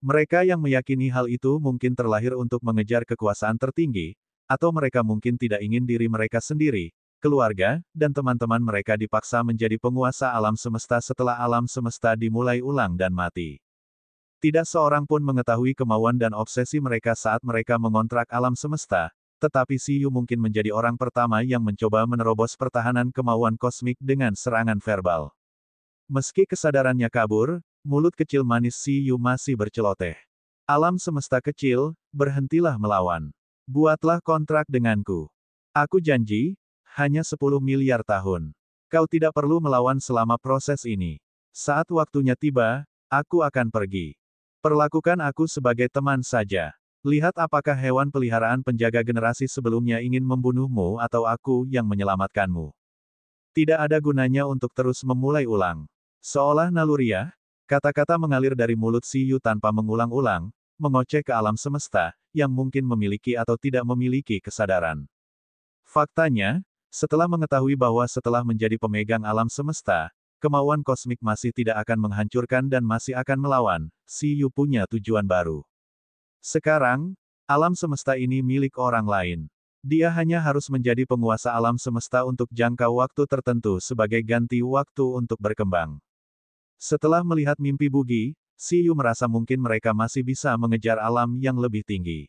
Mereka yang meyakini hal itu mungkin terlahir untuk mengejar kekuasaan tertinggi, atau mereka mungkin tidak ingin diri mereka sendiri, keluarga, dan teman-teman mereka dipaksa menjadi penguasa alam semesta setelah alam semesta dimulai ulang dan mati. Tidak seorang pun mengetahui kemauan dan obsesi mereka saat mereka mengontrak alam semesta, tetapi Siyu mungkin menjadi orang pertama yang mencoba menerobos pertahanan kemauan kosmik dengan serangan verbal. Meski kesadarannya kabur, mulut kecil manis Siyu masih berceloteh. Alam semesta kecil, berhentilah melawan. Buatlah kontrak denganku. Aku janji, hanya 10 miliar tahun. Kau tidak perlu melawan selama proses ini. Saat waktunya tiba, aku akan pergi. Perlakukan aku sebagai teman saja. Lihat apakah hewan peliharaan penjaga generasi sebelumnya ingin membunuhmu atau aku yang menyelamatkanmu. Tidak ada gunanya untuk terus memulai ulang. Seolah naluriah, kata-kata mengalir dari mulut Siyu tanpa mengulang-ulang, mengoceh ke alam semesta, yang mungkin memiliki atau tidak memiliki kesadaran. Faktanya, setelah mengetahui bahwa setelah menjadi pemegang alam semesta, kemauan kosmik masih tidak akan menghancurkan dan masih akan melawan, Siyu punya tujuan baru. Sekarang, alam semesta ini milik orang lain. Dia hanya harus menjadi penguasa alam semesta untuk jangka waktu tertentu sebagai ganti waktu untuk berkembang. Setelah melihat mimpi Bugi, Siyu merasa mungkin mereka masih bisa mengejar alam yang lebih tinggi.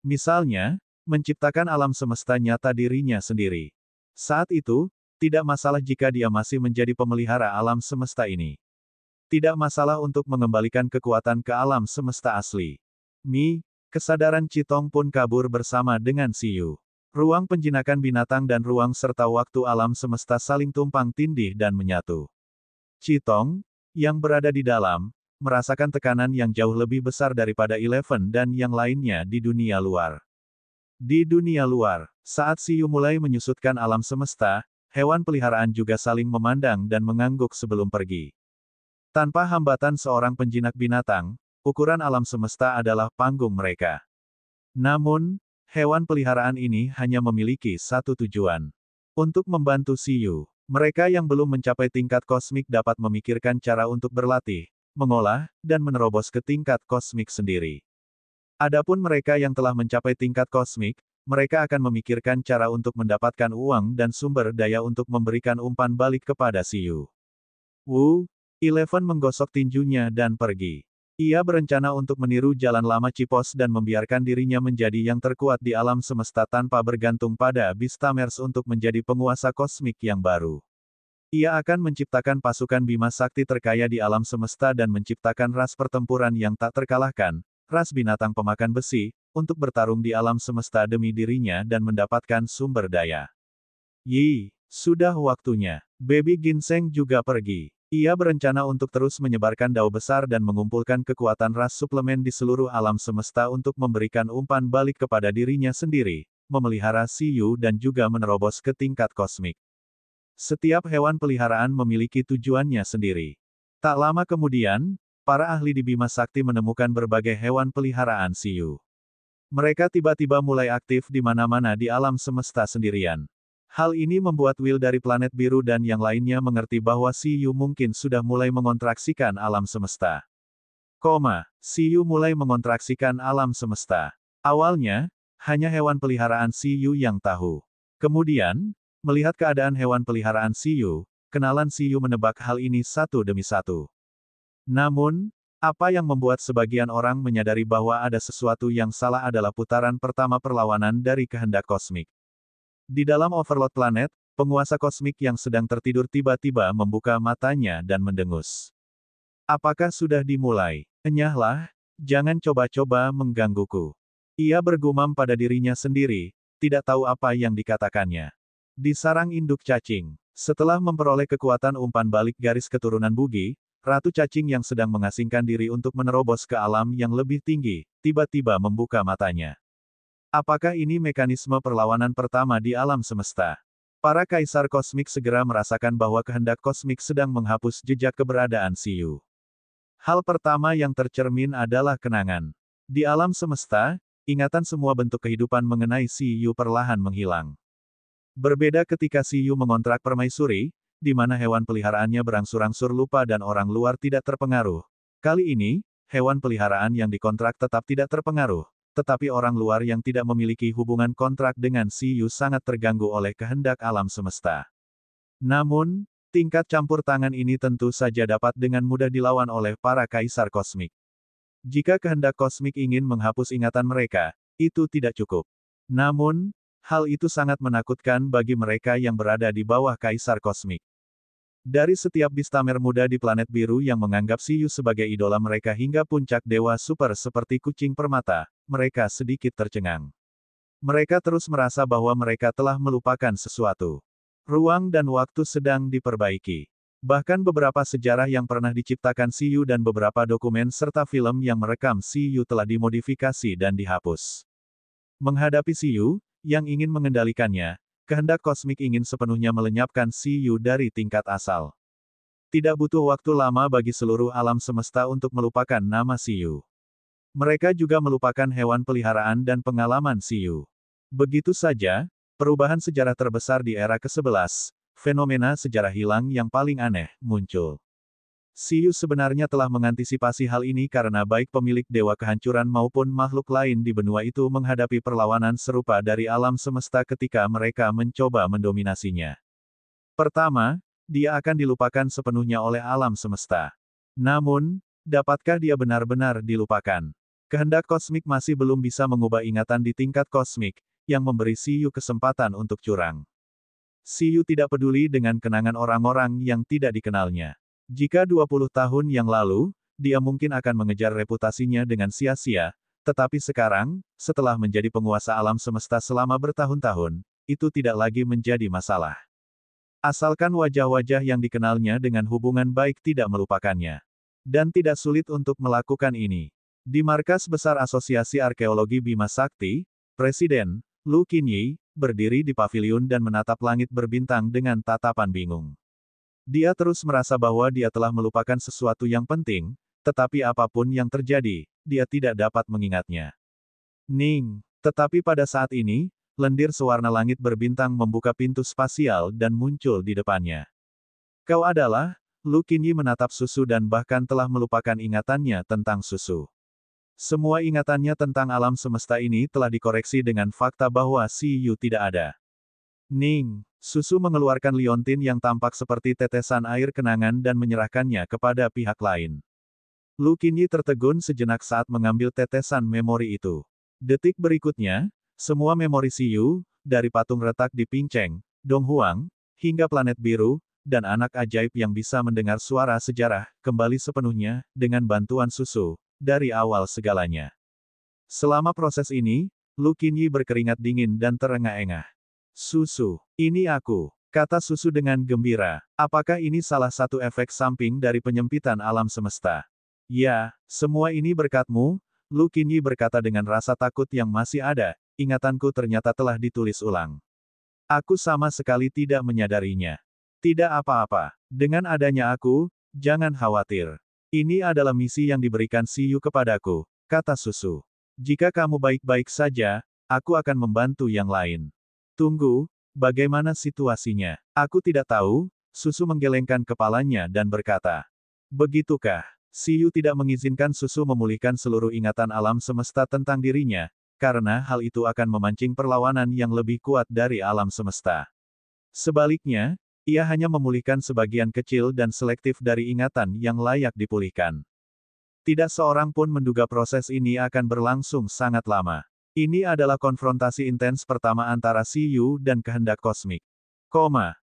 Misalnya, menciptakan alam semesta nyata dirinya sendiri. Saat itu, tidak masalah jika dia masih menjadi pemelihara alam semesta ini. Tidak masalah untuk mengembalikan kekuatan ke alam semesta asli. Kesadaran Chitong pun kabur bersama dengan Siyu. Ruang penjinakan binatang dan ruang serta waktu alam semesta saling tumpang tindih dan menyatu. Chitong, yang berada di dalam, merasakan tekanan yang jauh lebih besar daripada Eleven dan yang lainnya di dunia luar. Di dunia luar, saat Siyu mulai menyusutkan alam semesta, hewan peliharaan juga saling memandang dan mengangguk sebelum pergi. Tanpa hambatan seorang penjinak binatang, ukuran alam semesta adalah panggung mereka. Namun, hewan peliharaan ini hanya memiliki satu tujuan. Untuk membantu Siyu. Mereka yang belum mencapai tingkat kosmik dapat memikirkan cara untuk berlatih, mengolah, dan menerobos ke tingkat kosmik sendiri. Adapun mereka yang telah mencapai tingkat kosmik, mereka akan memikirkan cara untuk mendapatkan uang dan sumber daya untuk memberikan umpan balik kepada Siyu. Eleven menggosok tinjunya dan pergi. Ia berencana untuk meniru jalan lama Cipos dan membiarkan dirinya menjadi yang terkuat di alam semesta tanpa bergantung pada Beastamers untuk menjadi penguasa kosmik yang baru. Ia akan menciptakan pasukan Bima Sakti terkaya di alam semesta dan menciptakan ras pertempuran yang tak terkalahkan, ras binatang pemakan besi, untuk bertarung di alam semesta demi dirinya dan mendapatkan sumber daya. Sudah waktunya. Baby Ginseng juga pergi. Ia berencana untuk terus menyebarkan dao besar dan mengumpulkan kekuatan ras suplemen di seluruh alam semesta untuk memberikan umpan balik kepada dirinya sendiri, memelihara Siyu dan juga menerobos ke tingkat kosmik. Setiap hewan peliharaan memiliki tujuannya sendiri. Tak lama kemudian, para ahli di Bima Sakti menemukan berbagai hewan peliharaan Siyu. Mereka tiba-tiba mulai aktif di mana-mana di alam semesta sendirian. Hal ini membuat Will dari planet biru dan yang lainnya mengerti bahwa Siyu mungkin sudah mulai mengontraksikan alam semesta. Siyu mulai mengontraksikan alam semesta. Awalnya, hanya hewan peliharaan Siyu yang tahu. Kemudian, melihat keadaan hewan peliharaan Siyu, kenalan Siyu menebak hal ini satu demi satu. Namun, apa yang membuat sebagian orang menyadari bahwa ada sesuatu yang salah adalah putaran pertama perlawanan dari kehendak kosmik. Di dalam Overlord Planet, penguasa kosmik yang sedang tertidur tiba-tiba membuka matanya dan mendengus. Apakah sudah dimulai? Enyahlah, jangan coba-coba menggangguku. Ia bergumam pada dirinya sendiri, tidak tahu apa yang dikatakannya. Di sarang induk cacing, setelah memperoleh kekuatan umpan balik garis keturunan Bugi, Ratu Cacing yang sedang mengasingkan diri untuk menerobos ke alam yang lebih tinggi, tiba-tiba membuka matanya. Apakah ini mekanisme perlawanan pertama di alam semesta? Para kaisar kosmik segera merasakan bahwa kehendak kosmik sedang menghapus jejak keberadaan Siyu. Hal pertama yang tercermin adalah kenangan. Di alam semesta, ingatan semua bentuk kehidupan mengenai Siyu perlahan menghilang. Berbeda ketika Siyu mengontrak permaisuri, di mana hewan peliharaannya berangsur-angsur lupa dan orang luar tidak terpengaruh. Kali ini, hewan peliharaan yang dikontrak tetap tidak terpengaruh, tetapi orang luar yang tidak memiliki hubungan kontrak dengan Siyu sangat terganggu oleh kehendak alam semesta. Namun, tingkat campur tangan ini tentu saja dapat dengan mudah dilawan oleh para kaisar kosmik. Jika kehendak kosmik ingin menghapus ingatan mereka, itu tidak cukup. Namun, hal itu sangat menakutkan bagi mereka yang berada di bawah kaisar kosmik. Dari setiap bistamer muda di planet biru yang menganggap Siyu sebagai idola mereka hingga puncak dewa super seperti kucing permata, mereka sedikit tercengang. Mereka terus merasa bahwa mereka telah melupakan sesuatu. Ruang dan waktu sedang diperbaiki. Bahkan beberapa sejarah yang pernah diciptakan Siyu dan beberapa dokumen serta film yang merekam Siyu telah dimodifikasi dan dihapus. Menghadapi Siyu, yang ingin mengendalikannya, kehendak kosmik ingin sepenuhnya melenyapkan Siyu dari tingkat asal. Tidak butuh waktu lama bagi seluruh alam semesta untuk melupakan nama Siyu. Mereka juga melupakan hewan peliharaan dan pengalaman Siyu. Begitu saja, perubahan sejarah terbesar di era ke-11, fenomena sejarah hilang yang paling aneh, muncul. Siyu sebenarnya telah mengantisipasi hal ini karena baik pemilik dewa kehancuran maupun makhluk lain di benua itu menghadapi perlawanan serupa dari alam semesta ketika mereka mencoba mendominasinya. Pertama, dia akan dilupakan sepenuhnya oleh alam semesta. Namun, dapatkah dia benar-benar dilupakan? Kehendak kosmik masih belum bisa mengubah ingatan di tingkat kosmik, yang memberi Siyu kesempatan untuk curang. Siyu tidak peduli dengan kenangan orang-orang yang tidak dikenalnya. Jika 20 tahun yang lalu, dia mungkin akan mengejar reputasinya dengan sia-sia, tetapi sekarang, setelah menjadi penguasa alam semesta selama bertahun-tahun, itu tidak lagi menjadi masalah. Asalkan wajah-wajah yang dikenalnya dengan hubungan baik tidak melupakannya. Dan tidak sulit untuk melakukan ini. Di markas besar Asosiasi Arkeologi Bima Sakti, Presiden, Lu Qinyi, berdiri di paviliun dan menatap langit berbintang dengan tatapan bingung. Dia terus merasa bahwa dia telah melupakan sesuatu yang penting, tetapi apapun yang terjadi, dia tidak dapat mengingatnya. Ning! Tetapi pada saat ini, lendir sewarna langit berbintang membuka pintu spasial dan muncul di depannya. Kau adalah, Lu Qinyi menatap Susu dan bahkan telah melupakan ingatannya tentang Susu. Semua ingatannya tentang alam semesta ini telah dikoreksi dengan fakta bahwa Siyu tidak ada. Ning! Susu mengeluarkan liontin yang tampak seperti tetesan air kenangan dan menyerahkannya kepada pihak lain. Lu Qinyi tertegun sejenak saat mengambil tetesan memori itu. Detik berikutnya, semua memori Siyu, dari patung retak di Pinceng, Donghuang, hingga planet biru, dan anak ajaib yang bisa mendengar suara sejarah, kembali sepenuhnya, dengan bantuan Susu, dari awal segalanya. Selama proses ini, Lu Qinyi berkeringat dingin dan terengah-engah. Susu, ini aku, kata Susu dengan gembira. Apakah ini salah satu efek samping dari penyempitan alam semesta? Ya, semua ini berkatmu, Lu Qinyi berkata dengan rasa takut yang masih ada, ingatanku ternyata telah ditulis ulang. Aku sama sekali tidak menyadarinya. Tidak apa-apa, dengan adanya aku, jangan khawatir. Ini adalah misi yang diberikan Siyu kepadaku, kata Susu. Jika kamu baik-baik saja, aku akan membantu yang lain. Tunggu, bagaimana situasinya? Aku tidak tahu, Susu menggelengkan kepalanya dan berkata. Begitukah? Siyu tidak mengizinkan Susu memulihkan seluruh ingatan alam semesta tentang dirinya, karena hal itu akan memancing perlawanan yang lebih kuat dari alam semesta. Sebaliknya, ia hanya memulihkan sebagian kecil dan selektif dari ingatan yang layak dipulihkan. Tidak seorang pun menduga proses ini akan berlangsung sangat lama. Ini adalah konfrontasi intens pertama antara Siyu dan kehendak kosmik.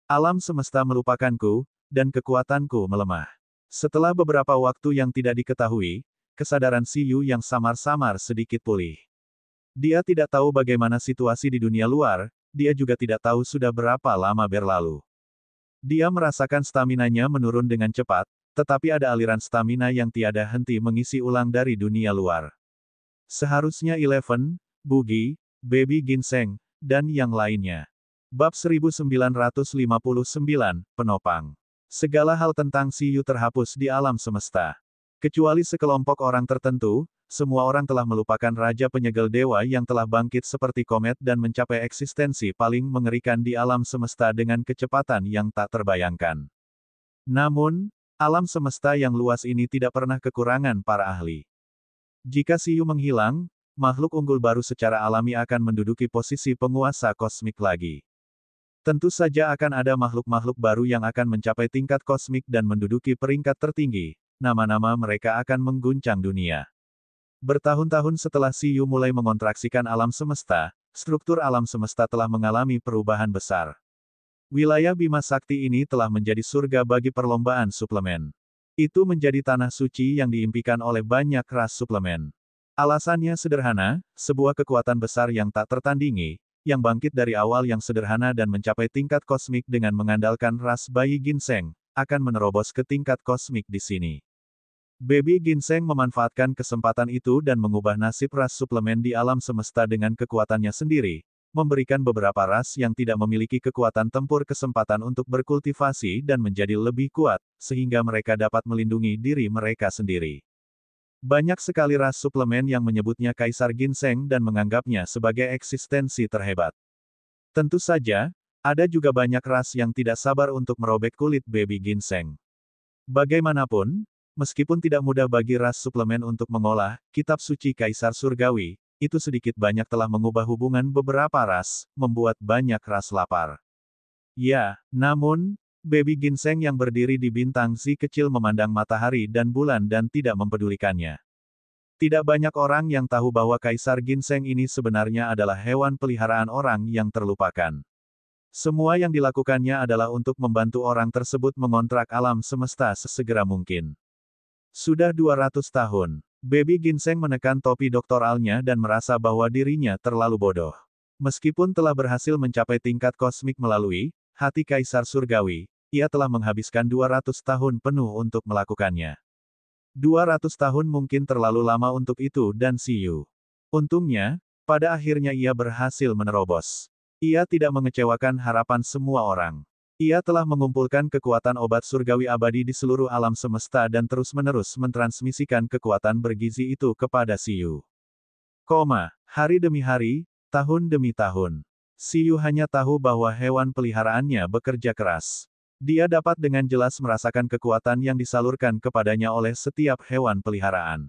Alam semesta melupakanku, dan kekuatanku melemah. Setelah beberapa waktu yang tidak diketahui, kesadaran Siyu yang samar-samar sedikit pulih. Dia tidak tahu bagaimana situasi di dunia luar, dia juga tidak tahu sudah berapa lama berlalu. Dia merasakan staminanya menurun dengan cepat, tetapi ada aliran stamina yang tiada henti mengisi ulang dari dunia luar. Seharusnya Eleven, Bugi, baby ginseng, dan yang lainnya. Bab 1959, Penopang. Segala hal tentang Siyu terhapus di alam semesta. Kecuali sekelompok orang tertentu, semua orang telah melupakan Raja Penyegel Dewa yang telah bangkit seperti komet dan mencapai eksistensi paling mengerikan di alam semesta dengan kecepatan yang tak terbayangkan. Namun, alam semesta yang luas ini tidak pernah kekurangan para ahli. Jika Siyu menghilang, makhluk unggul baru secara alami akan menduduki posisi penguasa kosmik lagi. Tentu saja akan ada makhluk-makhluk baru yang akan mencapai tingkat kosmik dan menduduki peringkat tertinggi, nama-nama mereka akan mengguncang dunia. Bertahun-tahun setelah Siyu mulai mengontraksikan alam semesta, struktur alam semesta telah mengalami perubahan besar. Wilayah Bima Sakti ini telah menjadi surga bagi perlombaan suplemen. Itu menjadi tanah suci yang diimpikan oleh banyak ras suplemen. Alasannya sederhana, sebuah kekuatan besar yang tak tertandingi, yang bangkit dari awal yang sederhana dan mencapai tingkat kosmik dengan mengandalkan ras bayi ginseng, akan menerobos ke tingkat kosmik di sini. Baby ginseng memanfaatkan kesempatan itu dan mengubah nasib ras suplemen di alam semesta dengan kekuatannya sendiri, memberikan beberapa ras yang tidak memiliki kekuatan tempur kesempatan untuk berkultivasi dan menjadi lebih kuat, sehingga mereka dapat melindungi diri mereka sendiri. Banyak sekali ras suplemen yang menyebutnya Kaisar Ginseng dan menganggapnya sebagai eksistensi terhebat. Tentu saja, ada juga banyak ras yang tidak sabar untuk merobek kulit baby ginseng. Bagaimanapun, meskipun tidak mudah bagi ras suplemen untuk mengolah kitab suci Kaisar Surgawi, itu sedikit banyak telah mengubah hubungan beberapa ras, membuat banyak ras lapar. Ya, namun, baby ginseng yang berdiri di bintang si kecil memandang matahari dan bulan dan tidak mempedulikannya. Tidak banyak orang yang tahu bahwa Kaisar Ginseng ini sebenarnya adalah hewan peliharaan orang yang terlupakan. Semua yang dilakukannya adalah untuk membantu orang tersebut mengontrak alam semesta sesegera mungkin. Sudah 200 tahun, baby ginseng menekan topi doktoralnya dan merasa bahwa dirinya terlalu bodoh. Meskipun telah berhasil mencapai tingkat kosmik melalui hati Kaisar Surgawi, ia telah menghabiskan 200 tahun penuh untuk melakukannya. 200 tahun mungkin terlalu lama untuk itu dan Siyu. Untungnya, pada akhirnya ia berhasil menerobos. Ia tidak mengecewakan harapan semua orang. Ia telah mengumpulkan kekuatan obat surgawi abadi di seluruh alam semesta dan terus-menerus mentransmisikan kekuatan bergizi itu kepada Siyu. Hari demi hari, tahun demi tahun. Siyu hanya tahu bahwa hewan peliharaannya bekerja keras. Dia dapat dengan jelas merasakan kekuatan yang disalurkan kepadanya oleh setiap hewan peliharaan.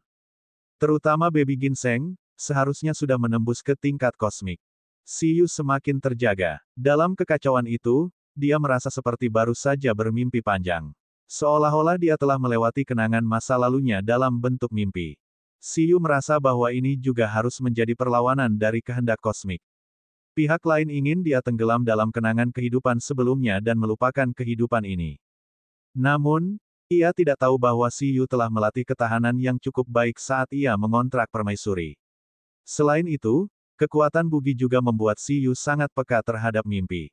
Terutama baby ginseng, seharusnya sudah menembus ke tingkat kosmik. Siyu semakin terjaga. Dalam kekacauan itu, dia merasa seperti baru saja bermimpi panjang. Seolah-olah dia telah melewati kenangan masa lalunya dalam bentuk mimpi. Siyu merasa bahwa ini juga harus menjadi perlawanan dari kehendak kosmik. Pihak lain ingin dia tenggelam dalam kenangan kehidupan sebelumnya dan melupakan kehidupan ini. Namun, ia tidak tahu bahwa Siyu telah melatih ketahanan yang cukup baik saat ia mengontrak permaisuri. Selain itu, kekuatan Bugi juga membuat Siyu sangat peka terhadap mimpi.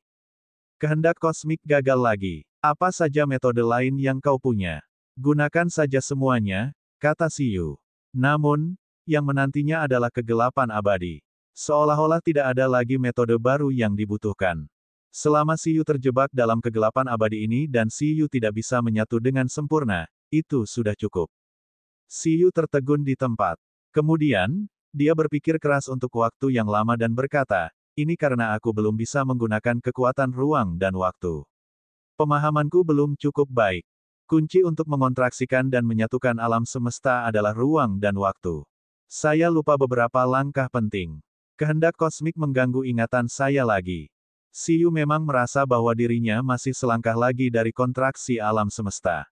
Kehendak kosmik gagal lagi. Apa saja metode lain yang kau punya? Gunakan saja semuanya, kata Siyu. Namun, yang menantinya adalah kegelapan abadi. Seolah-olah tidak ada lagi metode baru yang dibutuhkan. Selama Siyu terjebak dalam kegelapan abadi ini dan Siyu tidak bisa menyatu dengan sempurna, itu sudah cukup. Siyu tertegun di tempat. Kemudian, dia berpikir keras untuk waktu yang lama dan berkata, ini karena aku belum bisa menggunakan kekuatan ruang dan waktu. Pemahamanku belum cukup baik. Kunci untuk mengontraksikan dan menyatukan alam semesta adalah ruang dan waktu. Saya lupa beberapa langkah penting. Kehendak kosmik mengganggu ingatan saya lagi. Siyu memang merasa bahwa dirinya masih selangkah lagi dari kontraksi alam semesta.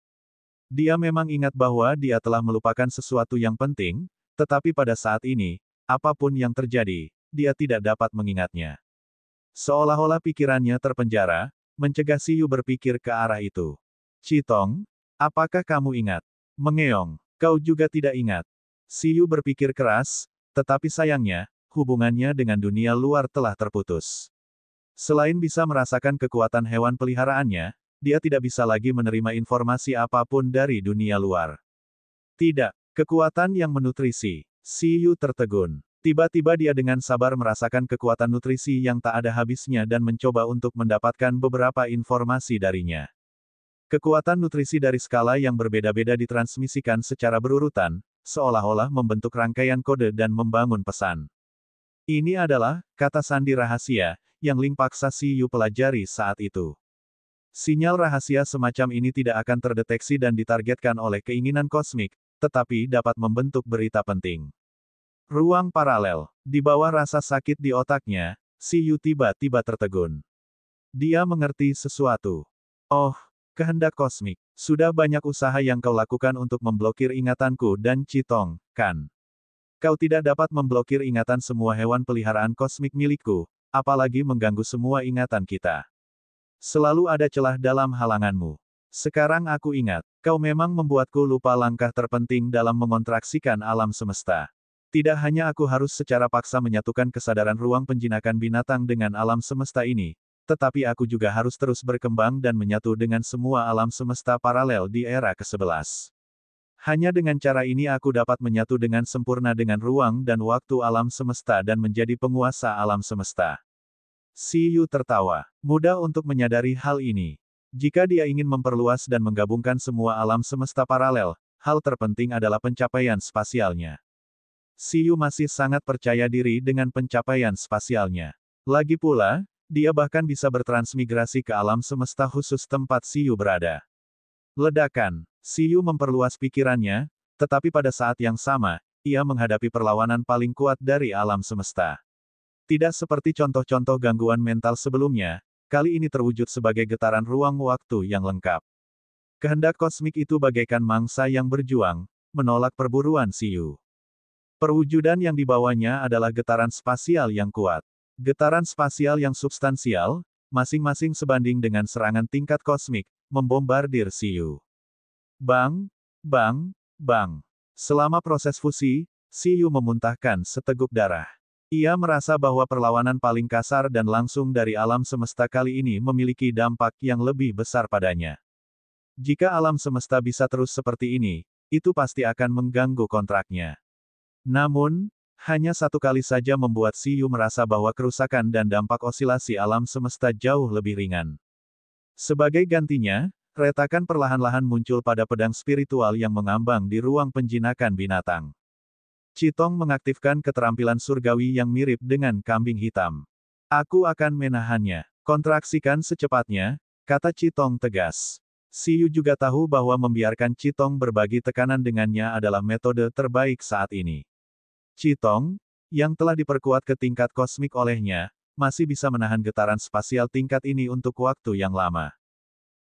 Dia memang ingat bahwa dia telah melupakan sesuatu yang penting, tetapi pada saat ini, apapun yang terjadi, dia tidak dapat mengingatnya. Seolah-olah pikirannya terpenjara, mencegah Siyu berpikir ke arah itu. Citong, apakah kamu ingat? Mengeong, kau juga tidak ingat. Siyu berpikir keras, tetapi sayangnya, hubungannya dengan dunia luar telah terputus. Selain bisa merasakan kekuatan hewan peliharaannya, dia tidak bisa lagi menerima informasi apapun dari dunia luar. Tidak, kekuatan yang menutrisi. Siyu tertegun. Tiba-tiba dia dengan sabar merasakan kekuatan nutrisi yang tak ada habisnya dan mencoba untuk mendapatkan beberapa informasi darinya. Kekuatan nutrisi dari skala yang berbeda-beda ditransmisikan secara berurutan, seolah-olah membentuk rangkaian kode dan membangun pesan. Ini adalah kata sandi rahasia yang Ling paksa Si Yu pelajari saat itu. Sinyal rahasia semacam ini tidak akan terdeteksi dan ditargetkan oleh keinginan kosmik, tetapi dapat membentuk berita penting. Ruang paralel. Di bawah rasa sakit di otaknya, Si Yu tiba-tiba tertegun. Dia mengerti sesuatu. Oh, kehendak kosmik. Sudah banyak usaha yang kau lakukan untuk memblokir ingatanku dan Citong, kan? Kau tidak dapat memblokir ingatan semua hewan peliharaan kosmik milikku, apalagi mengganggu semua ingatan kita. Selalu ada celah dalam halanganmu. Sekarang aku ingat, kau memang membuatku lupa langkah terpenting dalam mengontraksikan alam semesta. Tidak hanya aku harus secara paksa menyatukan kesadaran ruang penjinakan binatang dengan alam semesta ini, tetapi aku juga harus terus berkembang dan menyatu dengan semua alam semesta paralel di era ke-11. Hanya dengan cara ini aku dapat menyatu dengan sempurna dengan ruang dan waktu alam semesta dan menjadi penguasa alam semesta. Si Yu tertawa. Mudah untuk menyadari hal ini. Jika dia ingin memperluas dan menggabungkan semua alam semesta paralel, hal terpenting adalah pencapaian spasialnya. Si Yu masih sangat percaya diri dengan pencapaian spasialnya. Lagi pula, dia bahkan bisa bertransmigrasi ke alam semesta khusus tempat Si Yu berada. Ledakan. Si Yu memperluas pikirannya, tetapi pada saat yang sama, ia menghadapi perlawanan paling kuat dari alam semesta. Tidak seperti contoh-contoh gangguan mental sebelumnya, kali ini terwujud sebagai getaran ruang-waktu yang lengkap. Kehendak kosmik itu bagaikan mangsa yang berjuang, menolak perburuan Si Yu. Perwujudan yang dibawanya adalah getaran spasial yang kuat. Getaran spasial yang substansial, masing-masing sebanding dengan serangan tingkat kosmik, membombardir Si Yu. Bang, bang, bang. Selama proses fusi, Si Yu memuntahkan seteguk darah. Ia merasa bahwa perlawanan paling kasar dan langsung dari alam semesta kali ini memiliki dampak yang lebih besar padanya. Jika alam semesta bisa terus seperti ini, itu pasti akan mengganggu kontraknya. Namun, hanya satu kali saja membuat Si Yu merasa bahwa kerusakan dan dampak osilasi alam semesta jauh lebih ringan. Sebagai gantinya, retakan perlahan-lahan muncul pada pedang spiritual yang mengambang di ruang penjinakan binatang. Citong mengaktifkan keterampilan surgawi yang mirip dengan kambing hitam. Aku akan menahannya. Kontraksikan secepatnya, kata Citong tegas. Si Yu juga tahu bahwa membiarkan Citong berbagi tekanan dengannya adalah metode terbaik saat ini. Citong, yang telah diperkuat ke tingkat kosmik olehnya, masih bisa menahan getaran spasial tingkat ini untuk waktu yang lama.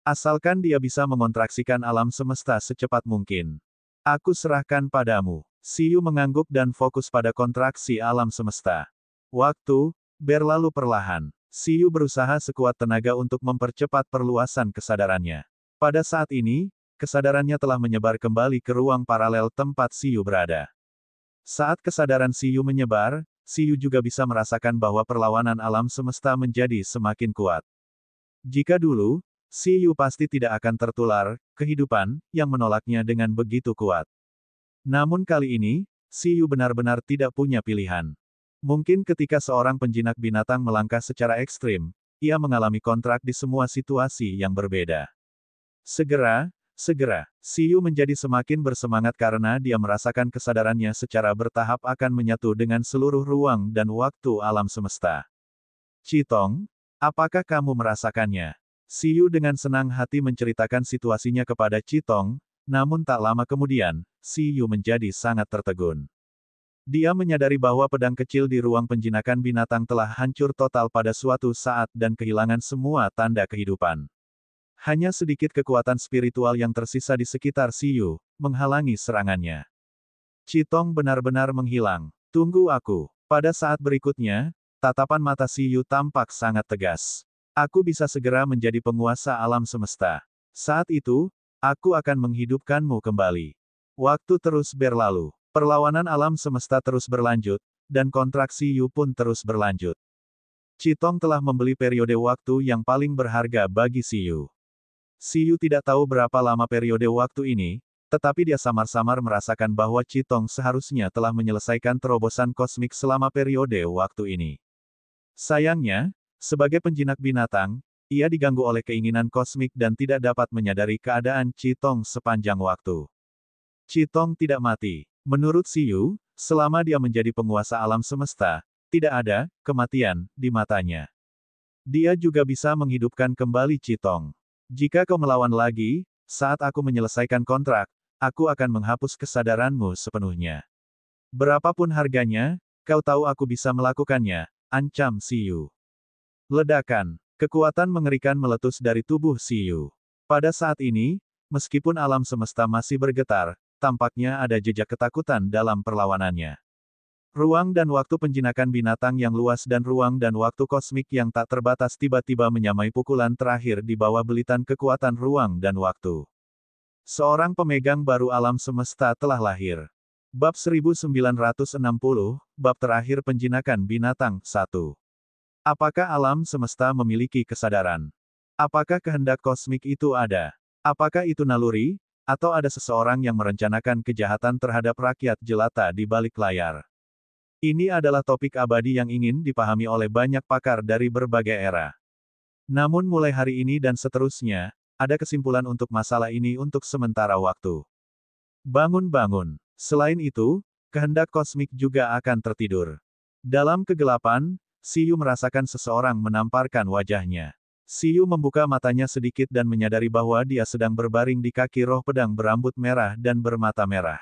Asalkan dia bisa mengontraksikan alam semesta secepat mungkin. Aku serahkan padamu. Si Yu mengangguk dan fokus pada kontraksi alam semesta. Waktu berlalu perlahan. Si Yu berusaha sekuat tenaga untuk mempercepat perluasan kesadarannya. Pada saat ini, kesadarannya telah menyebar kembali ke ruang paralel tempat Si Yu berada. Saat kesadaran Si Yu menyebar, Si Yu juga bisa merasakan bahwa perlawanan alam semesta menjadi semakin kuat. Jika dulu, Si Yu pasti tidak akan tertular kehidupan yang menolaknya dengan begitu kuat. Namun kali ini, Si Yu benar-benar tidak punya pilihan. Mungkin ketika seorang penjinak binatang melangkah secara ekstrim, ia mengalami kontrak di semua situasi yang berbeda. Segera, Si Yu menjadi semakin bersemangat karena dia merasakan kesadarannya secara bertahap akan menyatu dengan seluruh ruang dan waktu alam semesta. Citong, apakah kamu merasakannya? Si Yu dengan senang hati menceritakan situasinya kepada Citong, namun tak lama kemudian, Si Yu menjadi sangat tertegun. Dia menyadari bahwa pedang kecil di ruang penjinakan binatang telah hancur total pada suatu saat dan kehilangan semua tanda kehidupan. Hanya sedikit kekuatan spiritual yang tersisa di sekitar Si Yu, menghalangi serangannya. Citong benar-benar menghilang. Tunggu aku. Pada saat berikutnya, tatapan mata Si Yu tampak sangat tegas. Aku bisa segera menjadi penguasa alam semesta. Saat itu, aku akan menghidupkanmu kembali. Waktu terus berlalu. Perlawanan alam semesta terus berlanjut, dan kontraksi Yu pun terus berlanjut. Citong telah membeli periode waktu yang paling berharga bagi Si Yu. Si Yu tidak tahu berapa lama periode waktu ini, Tetapi dia samar-samar merasakan bahwa Chitong seharusnya telah menyelesaikan terobosan kosmik selama periode waktu ini. Sayangnya, sebagai penjinak binatang, ia diganggu oleh keinginan kosmik dan tidak dapat menyadari keadaan Chitong sepanjang waktu. Chitong tidak mati. Menurut Siyu, selama dia menjadi penguasa alam semesta, tidak ada kematian di matanya. Dia juga bisa menghidupkan kembali Chitong. Jika kau melawan lagi, saat aku menyelesaikan kontrak, aku akan menghapus kesadaranmu sepenuhnya. Berapapun harganya, kau tahu aku bisa melakukannya, ancam Siyu. Ledakan. Kekuatan mengerikan meletus dari tubuh Siyu. Pada saat ini, meskipun alam semesta masih bergetar, tampaknya ada jejak ketakutan dalam perlawanannya. Ruang dan waktu penjinakan binatang yang luas dan ruang dan waktu kosmik yang tak terbatas tiba-tiba menyamai pukulan terakhir di bawah belitan kekuatan ruang dan waktu. Seorang pemegang baru alam semesta telah lahir. Bab 1960, Bab terakhir penjinakan binatang, 1. Apakah alam semesta memiliki kesadaran? Apakah kehendak kosmik itu ada? Apakah itu naluri, atau ada seseorang yang merencanakan kejahatan terhadap rakyat jelata di balik layar? Ini adalah topik abadi yang ingin dipahami oleh banyak pakar dari berbagai era. Namun mulai hari ini dan seterusnya, ada kesimpulan untuk masalah ini untuk sementara waktu. Bangun-bangun. Selain itu, kehendak kosmik juga akan tertidur. Dalam kegelapan, Siyu merasakan seseorang menamparkan wajahnya. Siyu membuka matanya sedikit dan menyadari bahwa dia sedang berbaring di kaki roh pedang berambut merah dan bermata merah.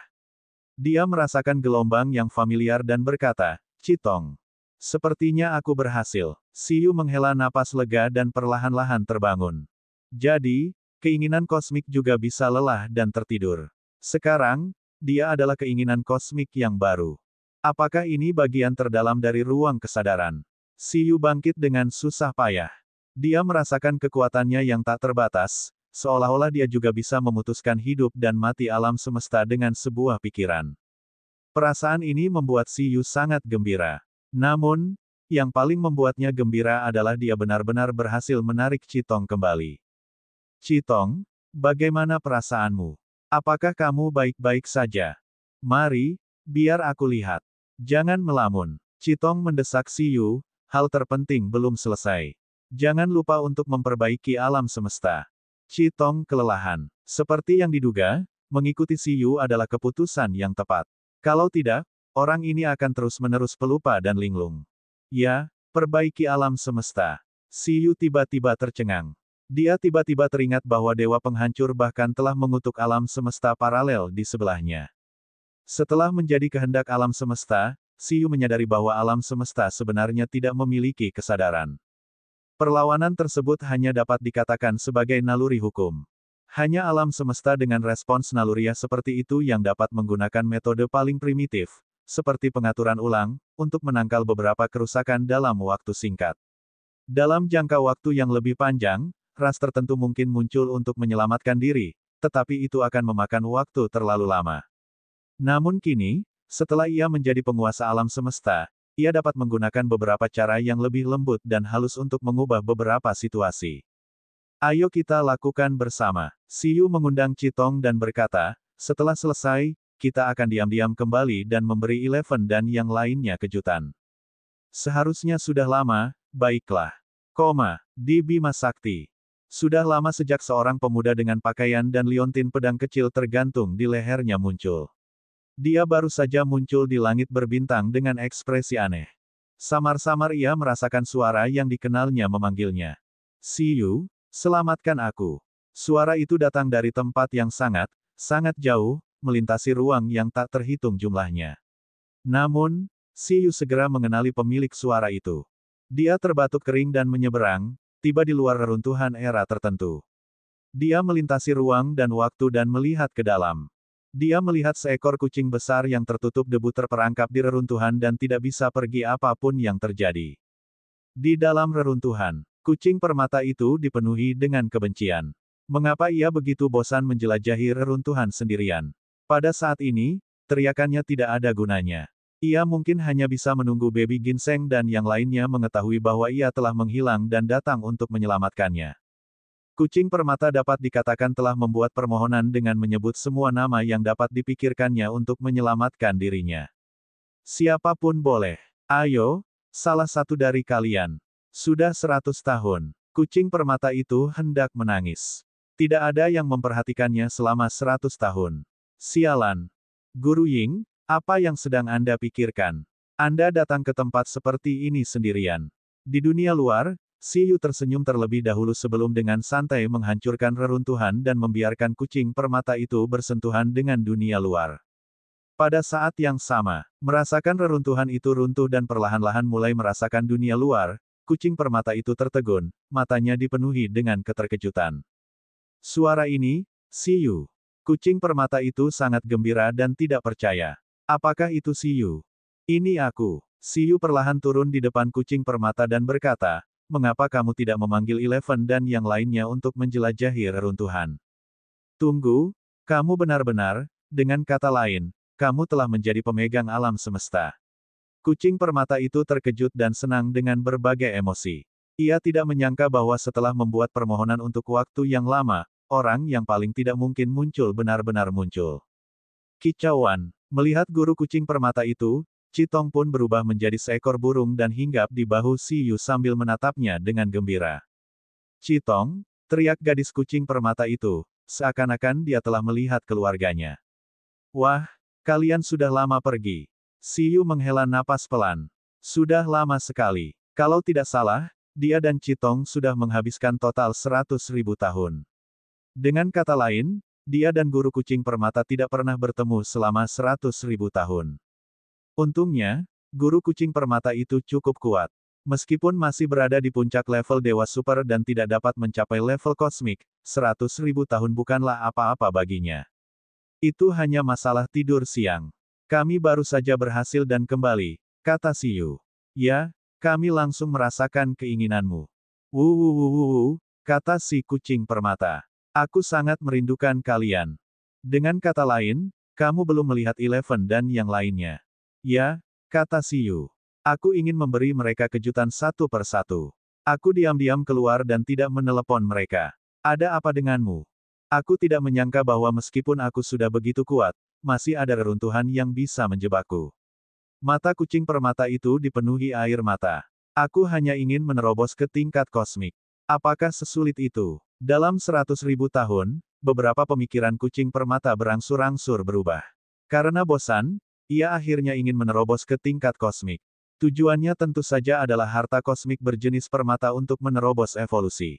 Dia merasakan gelombang yang familiar dan berkata, Chitong. Sepertinya aku berhasil. Siyu menghela napas lega dan perlahan-lahan terbangun. Jadi, keinginan kosmik juga bisa lelah dan tertidur. Sekarang, dia adalah keinginan kosmik yang baru. Apakah ini bagian terdalam dari ruang kesadaran? Siyu bangkit dengan susah payah. Dia merasakan kekuatannya yang tak terbatas, seolah-olah dia juga bisa memutuskan hidup dan mati alam semesta dengan sebuah pikiran. Perasaan ini membuat Siyu sangat gembira. Namun, yang paling membuatnya gembira adalah dia benar-benar berhasil menarik Chitong kembali. Chitong, bagaimana perasaanmu? Apakah kamu baik-baik saja? Mari, biar aku lihat. Jangan melamun. Chitong mendesak Siyu, hal terpenting belum selesai. Jangan lupa untuk memperbaiki alam semesta. Chitong kelelahan. Seperti yang diduga, mengikuti Siyu adalah keputusan yang tepat. Kalau tidak, orang ini akan terus-menerus pelupa dan linglung. Ya, perbaiki alam semesta. Siyu tiba-tiba tercengang. Dia tiba-tiba teringat bahwa Dewa Penghancur bahkan telah mengutuk alam semesta paralel di sebelahnya. Setelah menjadi kehendak alam semesta, Siyu menyadari bahwa alam semesta sebenarnya tidak memiliki kesadaran. Perlawanan tersebut hanya dapat dikatakan sebagai naluri hukum. Hanya alam semesta dengan respons naluriah seperti itu yang dapat menggunakan metode paling primitif, seperti pengaturan ulang, untuk menangkal beberapa kerusakan dalam waktu singkat. Dalam jangka waktu yang lebih panjang, ras tertentu mungkin muncul untuk menyelamatkan diri, tetapi itu akan memakan waktu terlalu lama. Namun kini, setelah ia menjadi penguasa alam semesta, ia dapat menggunakan beberapa cara yang lebih lembut dan halus untuk mengubah beberapa situasi. Ayo kita lakukan bersama. Siyu mengundang Chitong dan berkata, setelah selesai, kita akan diam-diam kembali dan memberi Eleven dan yang lainnya kejutan. Seharusnya sudah lama, baiklah. Di Bima Sakti. Sudah lama sejak seorang pemuda dengan pakaian dan liontin pedang kecil tergantung di lehernya muncul. Dia baru saja muncul di langit berbintang dengan ekspresi aneh. Samar-samar ia merasakan suara yang dikenalnya memanggilnya. Siyu, selamatkan aku. Suara itu datang dari tempat yang sangat, sangat jauh, melintasi ruang yang tak terhitung jumlahnya. Namun, Siyu segera mengenali pemilik suara itu. Dia terbatuk kering dan menyeberang, tiba di luar reruntuhan era tertentu. Dia melintasi ruang dan waktu dan melihat ke dalam. Dia melihat seekor kucing besar yang tertutup debu terperangkap di reruntuhan dan tidak bisa pergi apapun yang terjadi. Di dalam reruntuhan, kucing permata itu dipenuhi dengan kebencian. Mengapa ia begitu bosan menjelajahi reruntuhan sendirian? Pada saat ini, teriakannya tidak ada gunanya. Ia mungkin hanya bisa menunggu baby ginseng dan yang lainnya mengetahui bahwa ia telah menghilang dan datang untuk menyelamatkannya. Kucing permata dapat dikatakan telah membuat permohonan dengan menyebut semua nama yang dapat dipikirkannya untuk menyelamatkan dirinya. Siapapun boleh. Ayo, salah satu dari kalian. Sudah 100 tahun. Kucing permata itu hendak menangis. Tidak ada yang memperhatikannya selama 100 tahun. Sialan. Guru Ying, apa yang sedang Anda pikirkan? Anda datang ke tempat seperti ini sendirian. Di dunia luar, Si Yu tersenyum terlebih dahulu sebelum dengan santai menghancurkan reruntuhan dan membiarkan kucing permata itu bersentuhan dengan dunia luar. Pada saat yang sama, merasakan reruntuhan itu runtuh dan perlahan-lahan mulai merasakan dunia luar, kucing permata itu tertegun, matanya dipenuhi dengan keterkejutan. Suara ini, Si Yu. Kucing permata itu sangat gembira dan tidak percaya. Apakah itu Si Yu? Ini aku. Si Yu perlahan turun di depan kucing permata dan berkata, mengapa kamu tidak memanggil Eleven dan yang lainnya untuk menjelajahi reruntuhan? Tunggu, kamu benar-benar, dengan kata lain, kamu telah menjadi pemegang alam semesta. Kucing permata itu terkejut dan senang dengan berbagai emosi. Ia tidak menyangka bahwa setelah membuat permohonan untuk waktu yang lama, orang yang paling tidak mungkin muncul benar-benar muncul. Kicauan. Melihat guru kucing permata itu, Citong pun berubah menjadi seekor burung dan hinggap di bahu Si Yu sambil menatapnya dengan gembira. Citong, teriak gadis kucing permata itu, seakan-akan dia telah melihat keluarganya. Wah, kalian sudah lama pergi. Si Yu menghela napas pelan. Sudah lama sekali. Kalau tidak salah, dia dan Citong sudah menghabiskan total 100.000 tahun. Dengan kata lain, dia dan guru kucing permata tidak pernah bertemu selama 100.000 tahun. Untungnya, guru kucing permata itu cukup kuat. Meskipun masih berada di puncak level Dewa Super dan tidak dapat mencapai level kosmik, 100.000 tahun bukanlah apa-apa baginya. Itu hanya masalah tidur siang. Kami baru saja berhasil dan kembali, kata Si Yu. Ya, kami langsung merasakan keinginanmu. Wuh, kata si kucing permata. Aku sangat merindukan kalian. Dengan kata lain, kamu belum melihat Eleven dan yang lainnya. Ya, kata Si Yu. Aku ingin memberi mereka kejutan satu per satu. Aku diam-diam keluar dan tidak menelepon mereka. Ada apa denganmu? Aku tidak menyangka bahwa meskipun aku sudah begitu kuat, masih ada reruntuhan yang bisa menjebakku. Mata kucing permata itu dipenuhi air mata. Aku hanya ingin menerobos ke tingkat kosmik. Apakah sesulit itu? Dalam 100.000 tahun, beberapa pemikiran kucing permata berangsur-angsur berubah. Karena bosan, ia akhirnya ingin menerobos ke tingkat kosmik. Tujuannya tentu saja adalah harta kosmik berjenis permata untuk menerobos evolusi.